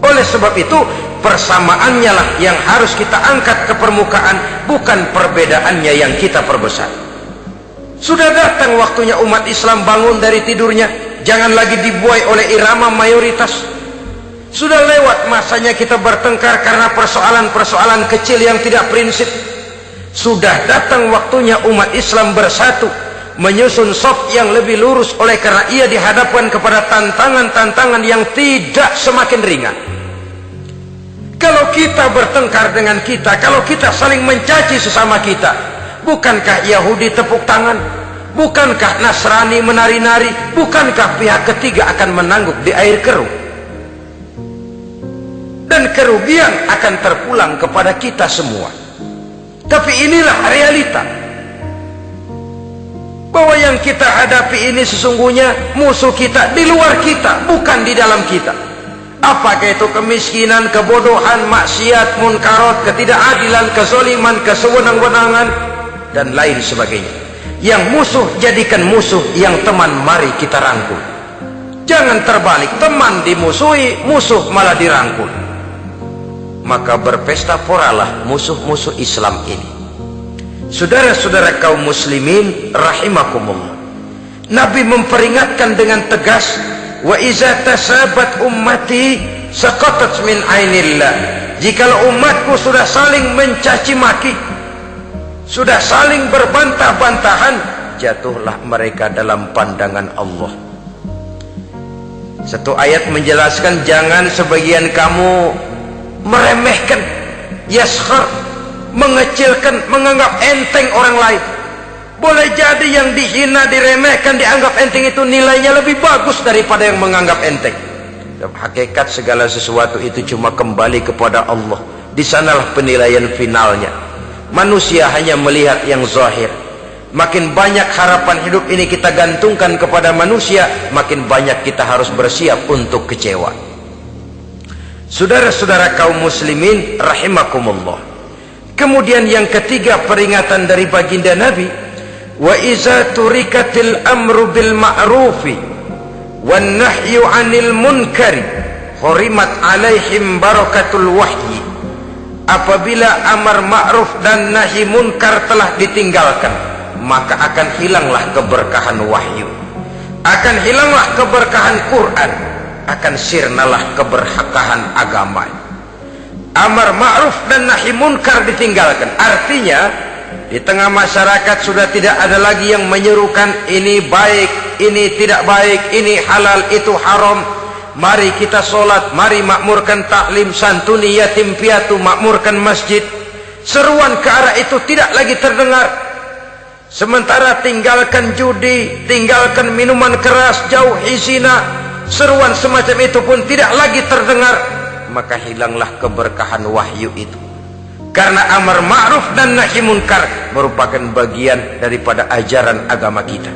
Oleh sebab itu, persamaannya lah yang harus kita angkat ke permukaan, bukan perbedaannya yang kita perbesar. Sudah datang waktunya umat Islam bangun dari tidurnya, jangan lagi dibuai oleh irama mayoritas. Sudah lewat masanya kita bertengkar karena persoalan-persoalan kecil yang tidak prinsip. Sudah datang waktunya umat Islam bersatu, menyusun saf yang lebih lurus, oleh karena ia dihadapkan kepada tantangan-tantangan yang tidak semakin ringan. Kalau kita bertengkar dengan kita, kalau kita saling mencaci sesama kita, bukankah Yahudi tepuk tangan? Bukankah Nasrani menari-nari? Bukankah pihak ketiga akan menangguk di air keruh? Dan kerugian akan terpulang kepada kita semua. Tapi inilah realita, bahwa yang kita hadapi ini sesungguhnya musuh kita di luar kita, bukan di dalam kita. Apakah itu kemiskinan, kebodohan, maksiat, munkarat, ketidakadilan, kezaliman, kesewenang-wenangan, dan lain sebagainya. Yang musuh jadikan musuh, yang teman mari kita rangkul. Jangan terbalik, teman dimusuhi, musuh malah dirangkul. Maka berpesta poralah musuh-musuh Islam ini. Saudara-saudara kaum muslimin rahimakumullah, Nabi memperingatkan dengan tegas, wa iza tasabat ummati saqatat min ainillah. Jikalau umatku sudah saling mencaci maki, sudah saling berbantah-bantahan, jatuhlah mereka dalam pandangan Allah. Satu ayat menjelaskan, jangan sebagian kamu meremehkan, yaskhar, mengecilkan, menganggap enteng orang lain. Boleh jadi yang dihina, diremehkan, dianggap enteng itu nilainya lebih bagus daripada yang menganggap enteng. Dalam hakikat segala sesuatu itu cuma kembali kepada Allah. Di sanalah penilaian finalnya. Manusia hanya melihat yang zahir. Makin banyak harapan hidup ini kita gantungkan kepada manusia, makin banyak kita harus bersiap untuk kecewa. Saudara-saudara kaum muslimin rahimakumullah. Kemudian yang ketiga peringatan dari baginda Nabi, wa iza turikatil amru bil ma'rufi wan nahyu 'anil munkari hurimat 'alaihim barakatul wahyi. Apabila amar ma'ruf dan nahi munkar telah ditinggalkan, maka akan hilanglah keberkahan wahyu, akan hilanglah keberkahan Quran, akan sirnalah keberkahan agama. Amar ma'ruf dan nahi munkar ditinggalkan, artinya di tengah masyarakat sudah tidak ada lagi yang menyerukan ini baik, ini tidak baik, ini halal, itu haram. Mari kita sholat, mari makmurkan taklim, santuni yatim piatu, makmurkan masjid. Seruan ke arah itu tidak lagi terdengar. Sementara tinggalkan judi, tinggalkan minuman keras, jauhi zina, seruan semacam itu pun tidak lagi terdengar, maka hilanglah keberkahan wahyu itu. Karena amar ma'ruf dan nahi munkar merupakan bagian daripada ajaran agama kita.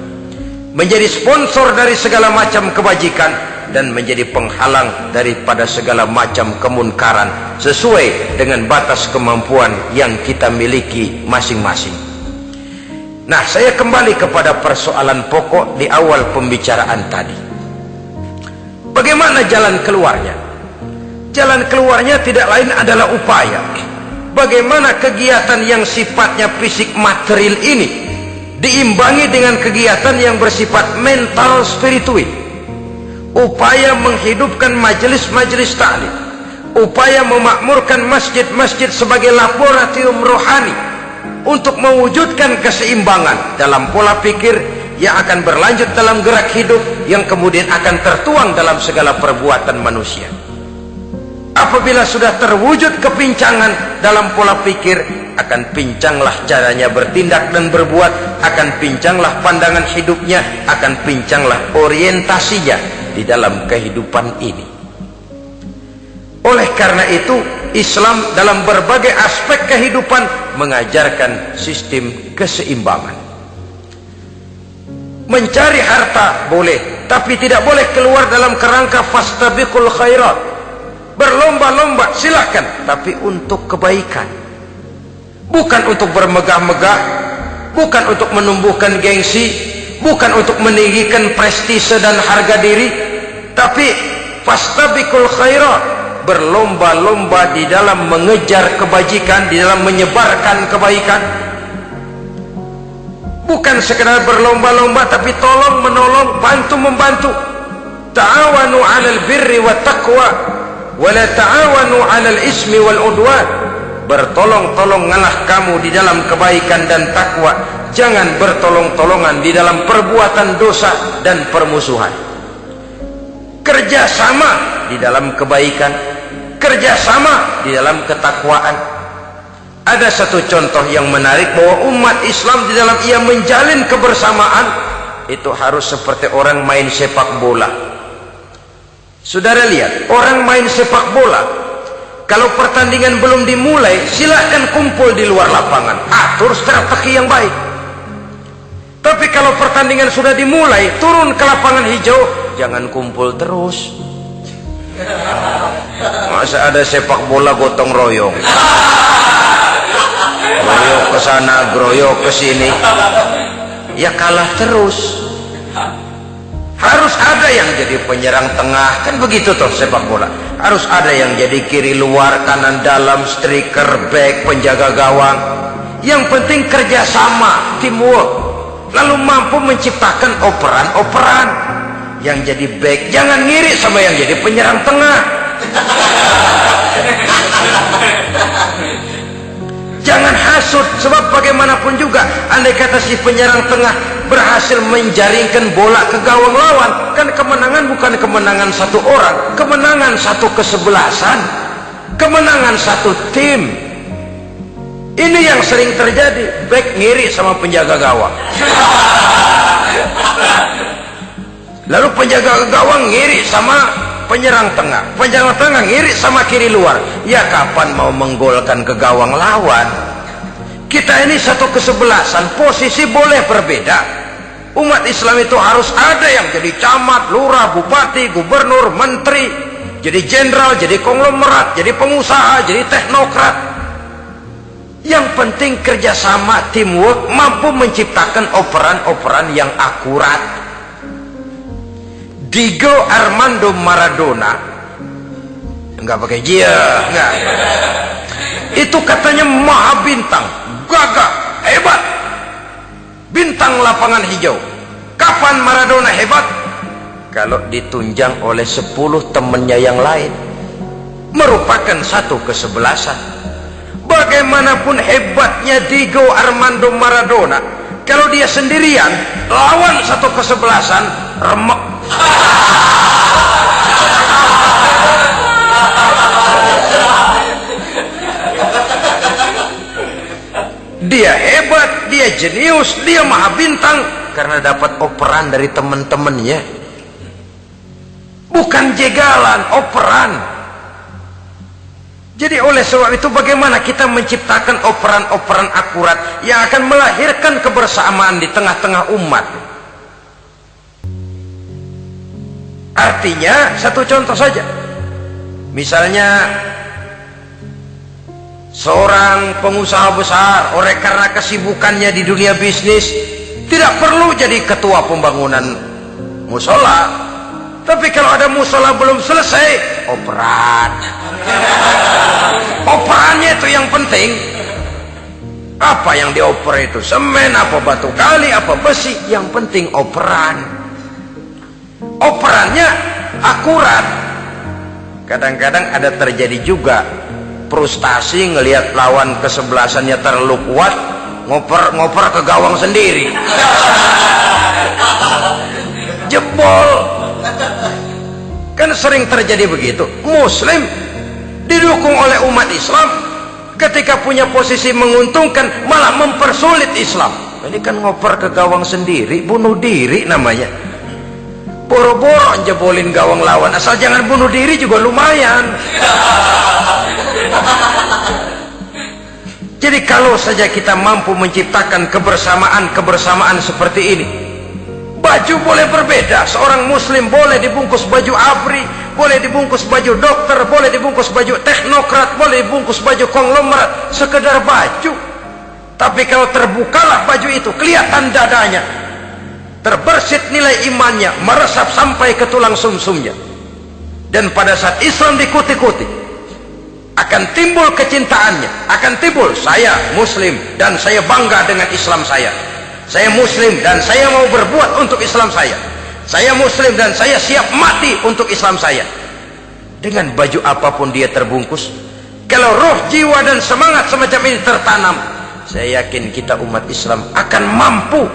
Menjadi sponsor dari segala macam kebajikan dan menjadi penghalang daripada segala macam kemunkaran sesuai dengan batas kemampuan yang kita miliki masing-masing. Nah, saya kembali kepada persoalan pokok di awal pembicaraan tadi. Bagaimana jalan keluarnya? Jalan keluarnya tidak lain adalah upaya. Bagaimana kegiatan yang sifatnya fisik material ini diimbangi dengan kegiatan yang bersifat mental spiritual. Upaya menghidupkan majelis-majelis ta'lim, upaya memakmurkan masjid-masjid sebagai laboratorium rohani untuk mewujudkan keseimbangan dalam pola pikir yang akan berlanjut dalam gerak hidup yang kemudian akan tertuang dalam segala perbuatan manusia. Apabila sudah terwujud kepincangan dalam pola pikir, akan pincanglah caranya bertindak dan berbuat, akan pincanglah pandangan hidupnya, akan pincanglah orientasinya di dalam kehidupan ini. Oleh karena itu, Islam dalam berbagai aspek kehidupan mengajarkan sistem keseimbangan. Mencari harta boleh, tapi tidak boleh keluar dalam kerangka fastabiqul khairat. Berlomba-lomba silahkan, tapi untuk kebaikan, bukan untuk bermegah-megah, bukan untuk menumbuhkan gengsi, bukan untuk meninggikan prestise dan harga diri, tapi fastabiqul khairat, berlomba-lomba di dalam mengejar kebajikan, di dalam menyebarkan kebaikan. Bukan sekedar berlomba-lomba, tapi tolong menolong, bantu membantu. Ta'awanu 'alal birri wat taqwa wala ta'awanu 'alal ismi wal udwan. Bertolong-tolonganlah kamu di dalam kebaikan dan takwa, jangan bertolong-tolongan di dalam perbuatan dosa dan permusuhan. Kerjasama di dalam kebaikan, kerjasama di dalam ketakwaan. Ada satu contoh yang menarik bahwa umat Islam di dalam ia menjalin kebersamaan itu harus seperti orang main sepak bola. Saudara lihat, orang main sepak bola, kalau pertandingan belum dimulai, silahkan kumpul di luar lapangan, atur strategi yang baik. Tapi kalau pertandingan sudah dimulai, turun ke lapangan hijau, jangan kumpul terus. Masa ada sepak bola gotong royong, groyok ke sana, groyok ke sini, ya kalah terus. Harus ada yang jadi penyerang tengah, kan begitu toh sepak bola. Harus ada yang jadi kiri luar, kanan dalam, striker, back, penjaga gawang. Yang penting kerjasama, teamwork, lalu mampu menciptakan operan-operan. Yang jadi back jangan ngiri sama yang jadi penyerang tengah. Jangan hasut, sebab bagaimanapun juga andai kata si penyerang tengah berhasil menjaringkan bola ke gawang lawan, kan kemenangan bukan kemenangan satu orang, kemenangan satu kesebelasan, kemenangan satu tim. Ini yang sering terjadi, back ngiri sama penjaga gawang, lalu penjaga gawang ngiri sama penyerang tengah, penyerang tengah ngiri sama kiri luar. Ya kapan mau menggolkan ke gawang lawan? Kita ini satu kesebelasan, posisi boleh berbeda. Umat Islam itu harus ada yang jadi camat, lurah, bupati, gubernur, menteri, jadi jenderal, jadi konglomerat, jadi pengusaha, jadi teknokrat. Yang penting kerjasama, teamwork, mampu menciptakan operan-operan yang akurat. Diego Armando Maradona, enggak pakai dia, enggak. Itu katanya maha bintang, gagah, hebat, bintang lapangan hijau. Kapan Maradona hebat? Kalau ditunjang oleh 10 temannya yang lain, merupakan satu kesebelasan. Bagaimanapun hebatnya Diego Armando Maradona, kalau dia sendirian lawan satu kesebelasan, remek. Dia hebat, dia jenius, dia maha bintang karena dapat operan dari teman-temannya. bukan jegalan, operan. Jadi oleh sebab itu bagaimana kita menciptakan operan-operan akurat yang akan melahirkan kebersamaan di tengah-tengah umat. Artinya satu contoh saja, misalnya seorang pengusaha besar oleh karena kesibukannya di dunia bisnis tidak perlu jadi ketua pembangunan musola. Tapi kalau ada musola belum selesai, operan. Operannya itu yang penting. Apa yang dioper itu? Semen, apa batu kali, apa besi? Yang penting operan. Operannya akurat. Kadang-kadang ada terjadi juga frustasi ngelihat lawan kesebelasannya terlalu kuat, ngoper ke gawang sendiri. Jebol. Kan sering terjadi begitu. Muslim didukung oleh umat Islam, ketika punya posisi menguntungkan malah mempersulit Islam. Ini kan ngoper ke gawang sendiri, bunuh diri namanya. Boro-boro jebolin gawang lawan, asal jangan bunuh diri juga lumayan. Jadi kalau saja kita mampu menciptakan kebersamaan seperti ini, baju boleh berbeda. Seorang muslim boleh dibungkus baju ABRI, boleh dibungkus baju dokter, boleh dibungkus baju teknokrat, boleh dibungkus baju konglomerat, sekedar baju. Tapi kalau terbukalah baju itu, kelihatan dadanya, terbersit nilai imannya, meresap sampai ke tulang sumsumnya. Dan pada saat Islam dikuti-kuti, akan timbul kecintaannya, akan timbul, saya muslim dan saya bangga dengan Islam saya. Saya muslim dan saya mau berbuat untuk Islam saya. Saya muslim dan saya siap mati untuk Islam saya. Dengan baju apapun dia terbungkus, kalau roh, jiwa dan semangat semacam ini tertanam, saya yakin kita umat Islam akan mampu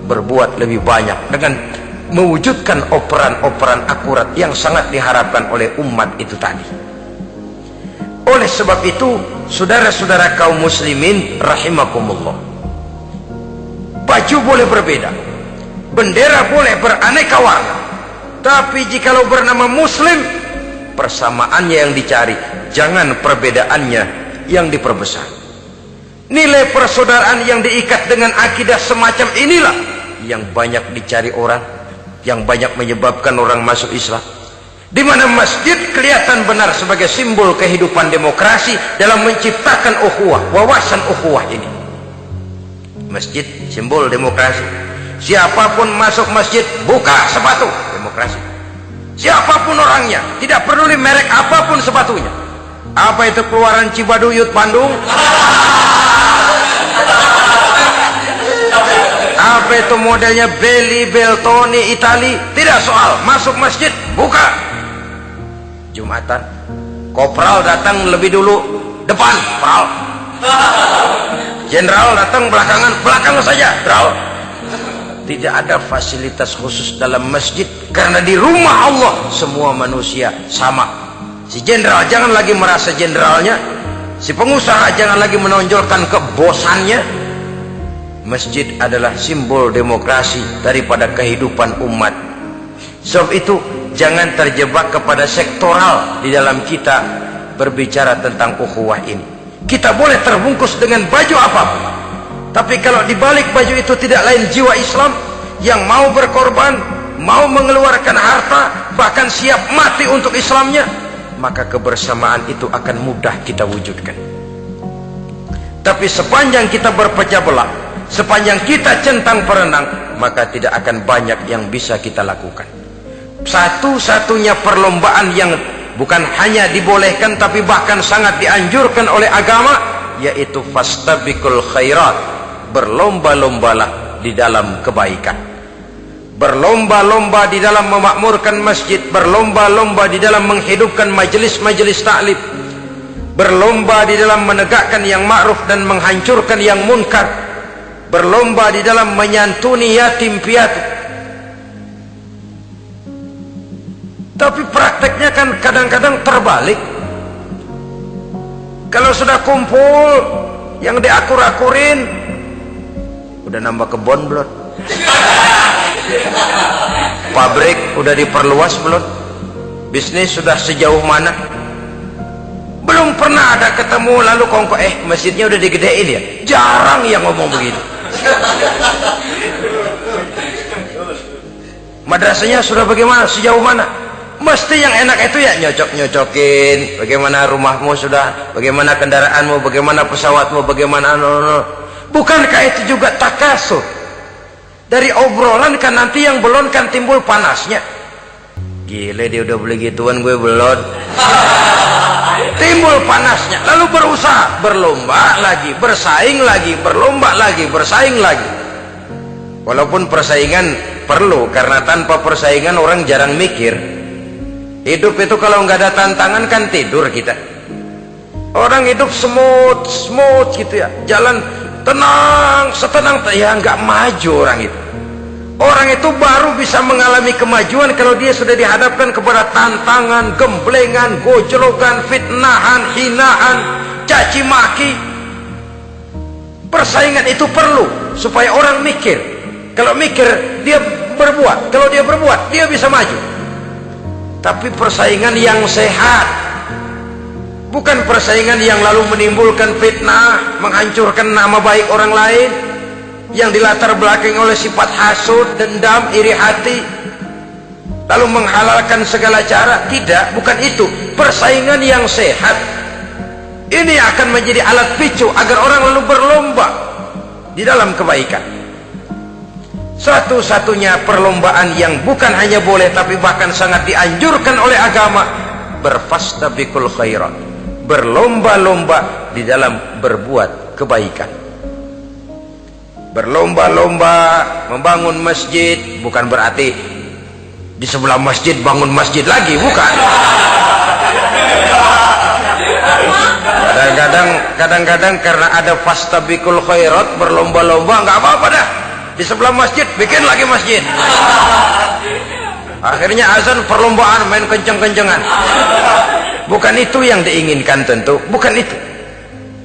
berbuat lebih banyak dengan mewujudkan operan-operan akurat yang sangat diharapkan oleh umat itu tadi. Oleh sebab itu, saudara-saudara kaum muslimin rahimakumullah, baju boleh berbeda, bendera boleh beraneka warna, tapi jikalau bernama muslim, persamaannya yang dicari, jangan perbedaannya yang diperbesar. Nilai persaudaraan yang diikat dengan akidah semacam inilah yang banyak dicari orang, yang banyak menyebabkan orang masuk Islam. Di mana masjid kelihatan benar sebagai simbol kehidupan demokrasi dalam menciptakan ukhuwah, wawasan ukhuwah ini. Masjid simbol demokrasi. Siapapun masuk masjid buka sepatu, demokrasi. Siapapun orangnya, tidak peduli merek apapun sepatunya. Apa itu keluaran Cibaduyut Bandung? Apa itu modelnya Belli Beltoni Itali? Tidak soal, masuk masjid buka. Jumatan, kopral datang lebih dulu depan, pral. Jenderal datang belakangan, belakang saja, jenderal. Tidak ada fasilitas khusus dalam masjid, karena di rumah Allah semua manusia sama. Si jenderal jangan lagi merasa jenderalnya, si pengusaha jangan lagi menonjolkan kebosannya. Masjid adalah simbol demokrasi daripada kehidupan umat. Sebab itu jangan terjebak kepada sektoral di dalam kita berbicara tentang ukhuwah ini. Kita boleh terbungkus dengan baju apapun, tapi kalau di balik baju itu tidak lain jiwa Islam yang mau berkorban, mau mengeluarkan harta, bahkan siap mati untuk Islamnya, maka kebersamaan itu akan mudah kita wujudkan. Tapi sepanjang kita berpecah belah, sepanjang kita centang perenang, maka tidak akan banyak yang bisa kita lakukan. Satu-satunya perlombaan yang bukan hanya dibolehkan tapi bahkan sangat dianjurkan oleh agama, yaitu fastabiqul khairat, berlomba-lombalah di dalam kebaikan, berlomba-lomba di dalam memakmurkan masjid, berlomba-lomba di dalam menghidupkan majelis-majelis ta'lim, berlomba di dalam menegakkan yang ma'ruf dan menghancurkan yang munkar, berlomba di dalam menyantuni yatim piatu. Tapi prakteknya kan kadang-kadang terbalik. Kalau sudah kumpul, yang diakur-akurin udah nambah kebon belum? Pabrik udah diperluas belum? Bisnis sudah sejauh mana? Belum pernah ada ketemu lalu kongko masjidnya udah digedein ya. Jarang yang ngomong begitu. Madrasahnya sudah bagaimana, sejauh mana? Mesti yang enak itu ya nyocok-nyocokin. Bagaimana rumahmu sudah, bagaimana kendaraanmu, bagaimana pesawatmu, bagaimana bukankah itu juga takasur? Dari obrolan kan nanti yang belum kan timbul panasnya. Gile dia udah beli gituan, gue belum. Timbul panasnya, lalu berusaha, berlomba lagi, bersaing lagi, berlomba lagi, bersaing lagi. Walaupun persaingan perlu, karena tanpa persaingan orang jarang mikir. Hidup itu kalau nggak ada tantangan kan tidur kita. Orang hidup smooth gitu ya, jalan tenang, setenang ya nggak maju orang itu. Orang itu baru bisa mengalami kemajuan kalau dia sudah dihadapkan kepada tantangan, gemblengan, gojlokan, fitnahan, hinaan, caci maki. Persaingan itu perlu supaya orang mikir. Kalau mikir dia berbuat, kalau dia berbuat dia bisa maju. Tapi persaingan yang sehat, bukan persaingan yang lalu menimbulkan fitnah, menghancurkan nama baik orang lain, yang dilatar belakangi oleh sifat hasud, dendam, iri hati, lalu menghalalkan segala cara. Tidak, bukan itu. Persaingan yang sehat ini akan menjadi alat picu agar orang lalu berlomba di dalam kebaikan. Satu-satunya perlombaan yang bukan hanya boleh tapi bahkan sangat dianjurkan oleh agama, berfastabiqul khairat, berlomba-lomba di dalam berbuat kebaikan. Berlomba-lomba membangun masjid bukan berarti di sebelah masjid bangun masjid lagi, bukan. Kadang-kadang karena ada fastabiqul khairat, berlomba-lomba, nggak apa-apa dah. Di sebelah masjid bikin lagi masjid. Akhirnya azan perlombaan main kenceng-kencengan. Bukan itu yang diinginkan tentu, bukan itu.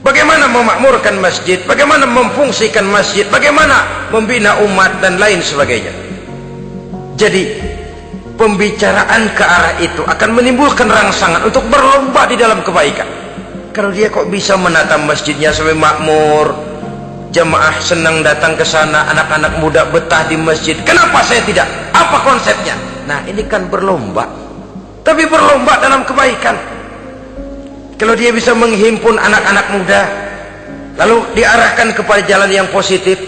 Bagaimana memakmurkan masjid, bagaimana memfungsikan masjid, bagaimana membina umat dan lain sebagainya. Jadi pembicaraan ke arah itu akan menimbulkan rangsangan untuk berlomba di dalam kebaikan. Kalau dia kok bisa menata masjidnya sampai makmur, jamaah senang datang ke sana, anak-anak muda betah di masjid, kenapa saya tidak? Apa konsepnya? Nah, ini kan berlomba, tapi berlomba dalam kebaikan. Kalau dia bisa menghimpun anak-anak muda lalu diarahkan kepada jalan yang positif,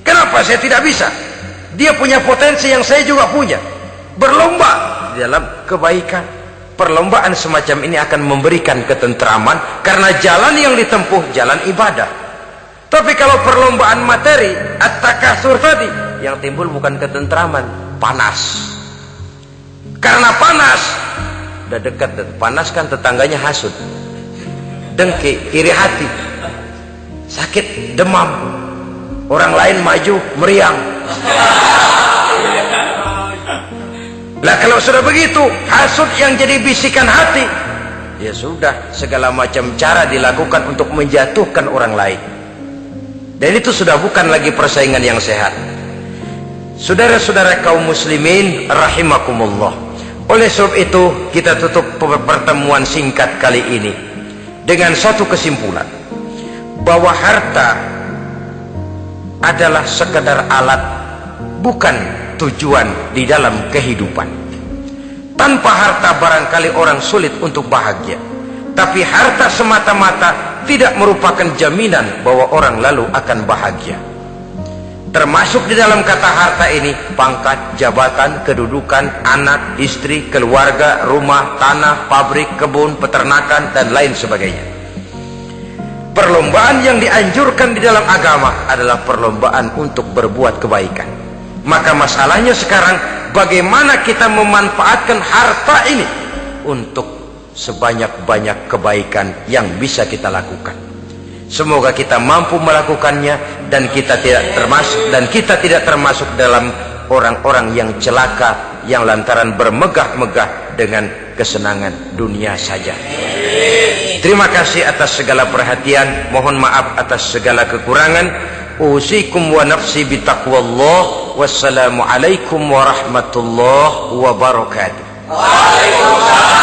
kenapa saya tidak bisa? Dia punya potensi yang saya juga punya. Berlomba di dalam kebaikan. Perlombaan semacam ini akan memberikan ketentraman karena jalan yang ditempuh jalan ibadah. Tapi kalau perlombaan materi, at-takasur tadi, yang timbul bukan ketentraman, panas. Karena panas, udah dekat, panas kan tetangganya hasud, dengki, iri hati, sakit, demam, orang lain maju, meriang. Lah kalau sudah begitu, hasud yang jadi bisikan hati, ya sudah, segala macam cara dilakukan untuk menjatuhkan orang lain. Dan itu sudah bukan lagi persaingan yang sehat. Saudara-saudara kaum muslimin rahimakumullah. Oleh sebab itu kita tutup pertemuan singkat kali ini dengan satu kesimpulan, bahwa harta adalah sekedar alat, bukan tujuan di dalam kehidupan. Tanpa harta barangkali orang sulit untuk bahagia, tapi harta semata-mata tidak merupakan jaminan bahwa orang lalu akan bahagia. Termasuk di dalam kata harta ini pangkat, jabatan, kedudukan, anak, istri, keluarga, rumah, tanah, pabrik, kebun, peternakan, dan lain sebagainya. Perlombaan yang dianjurkan di dalam agama adalah perlombaan untuk berbuat kebaikan. Maka masalahnya sekarang, bagaimana kita memanfaatkan harta ini untuk sebanyak-banyak kebaikan yang bisa kita lakukan. Semoga kita mampu melakukannya dan kita tidak termasuk dalam orang-orang yang celaka yang lantaran bermegah-megah dengan kesenangan dunia saja. Terima kasih atas segala perhatian, mohon maaf atas segala kekurangan. Usikum wa nafsi bitaqwallah. Wassalamualaikum warahmatullahi wabarakatuh. Waalaikumsalam.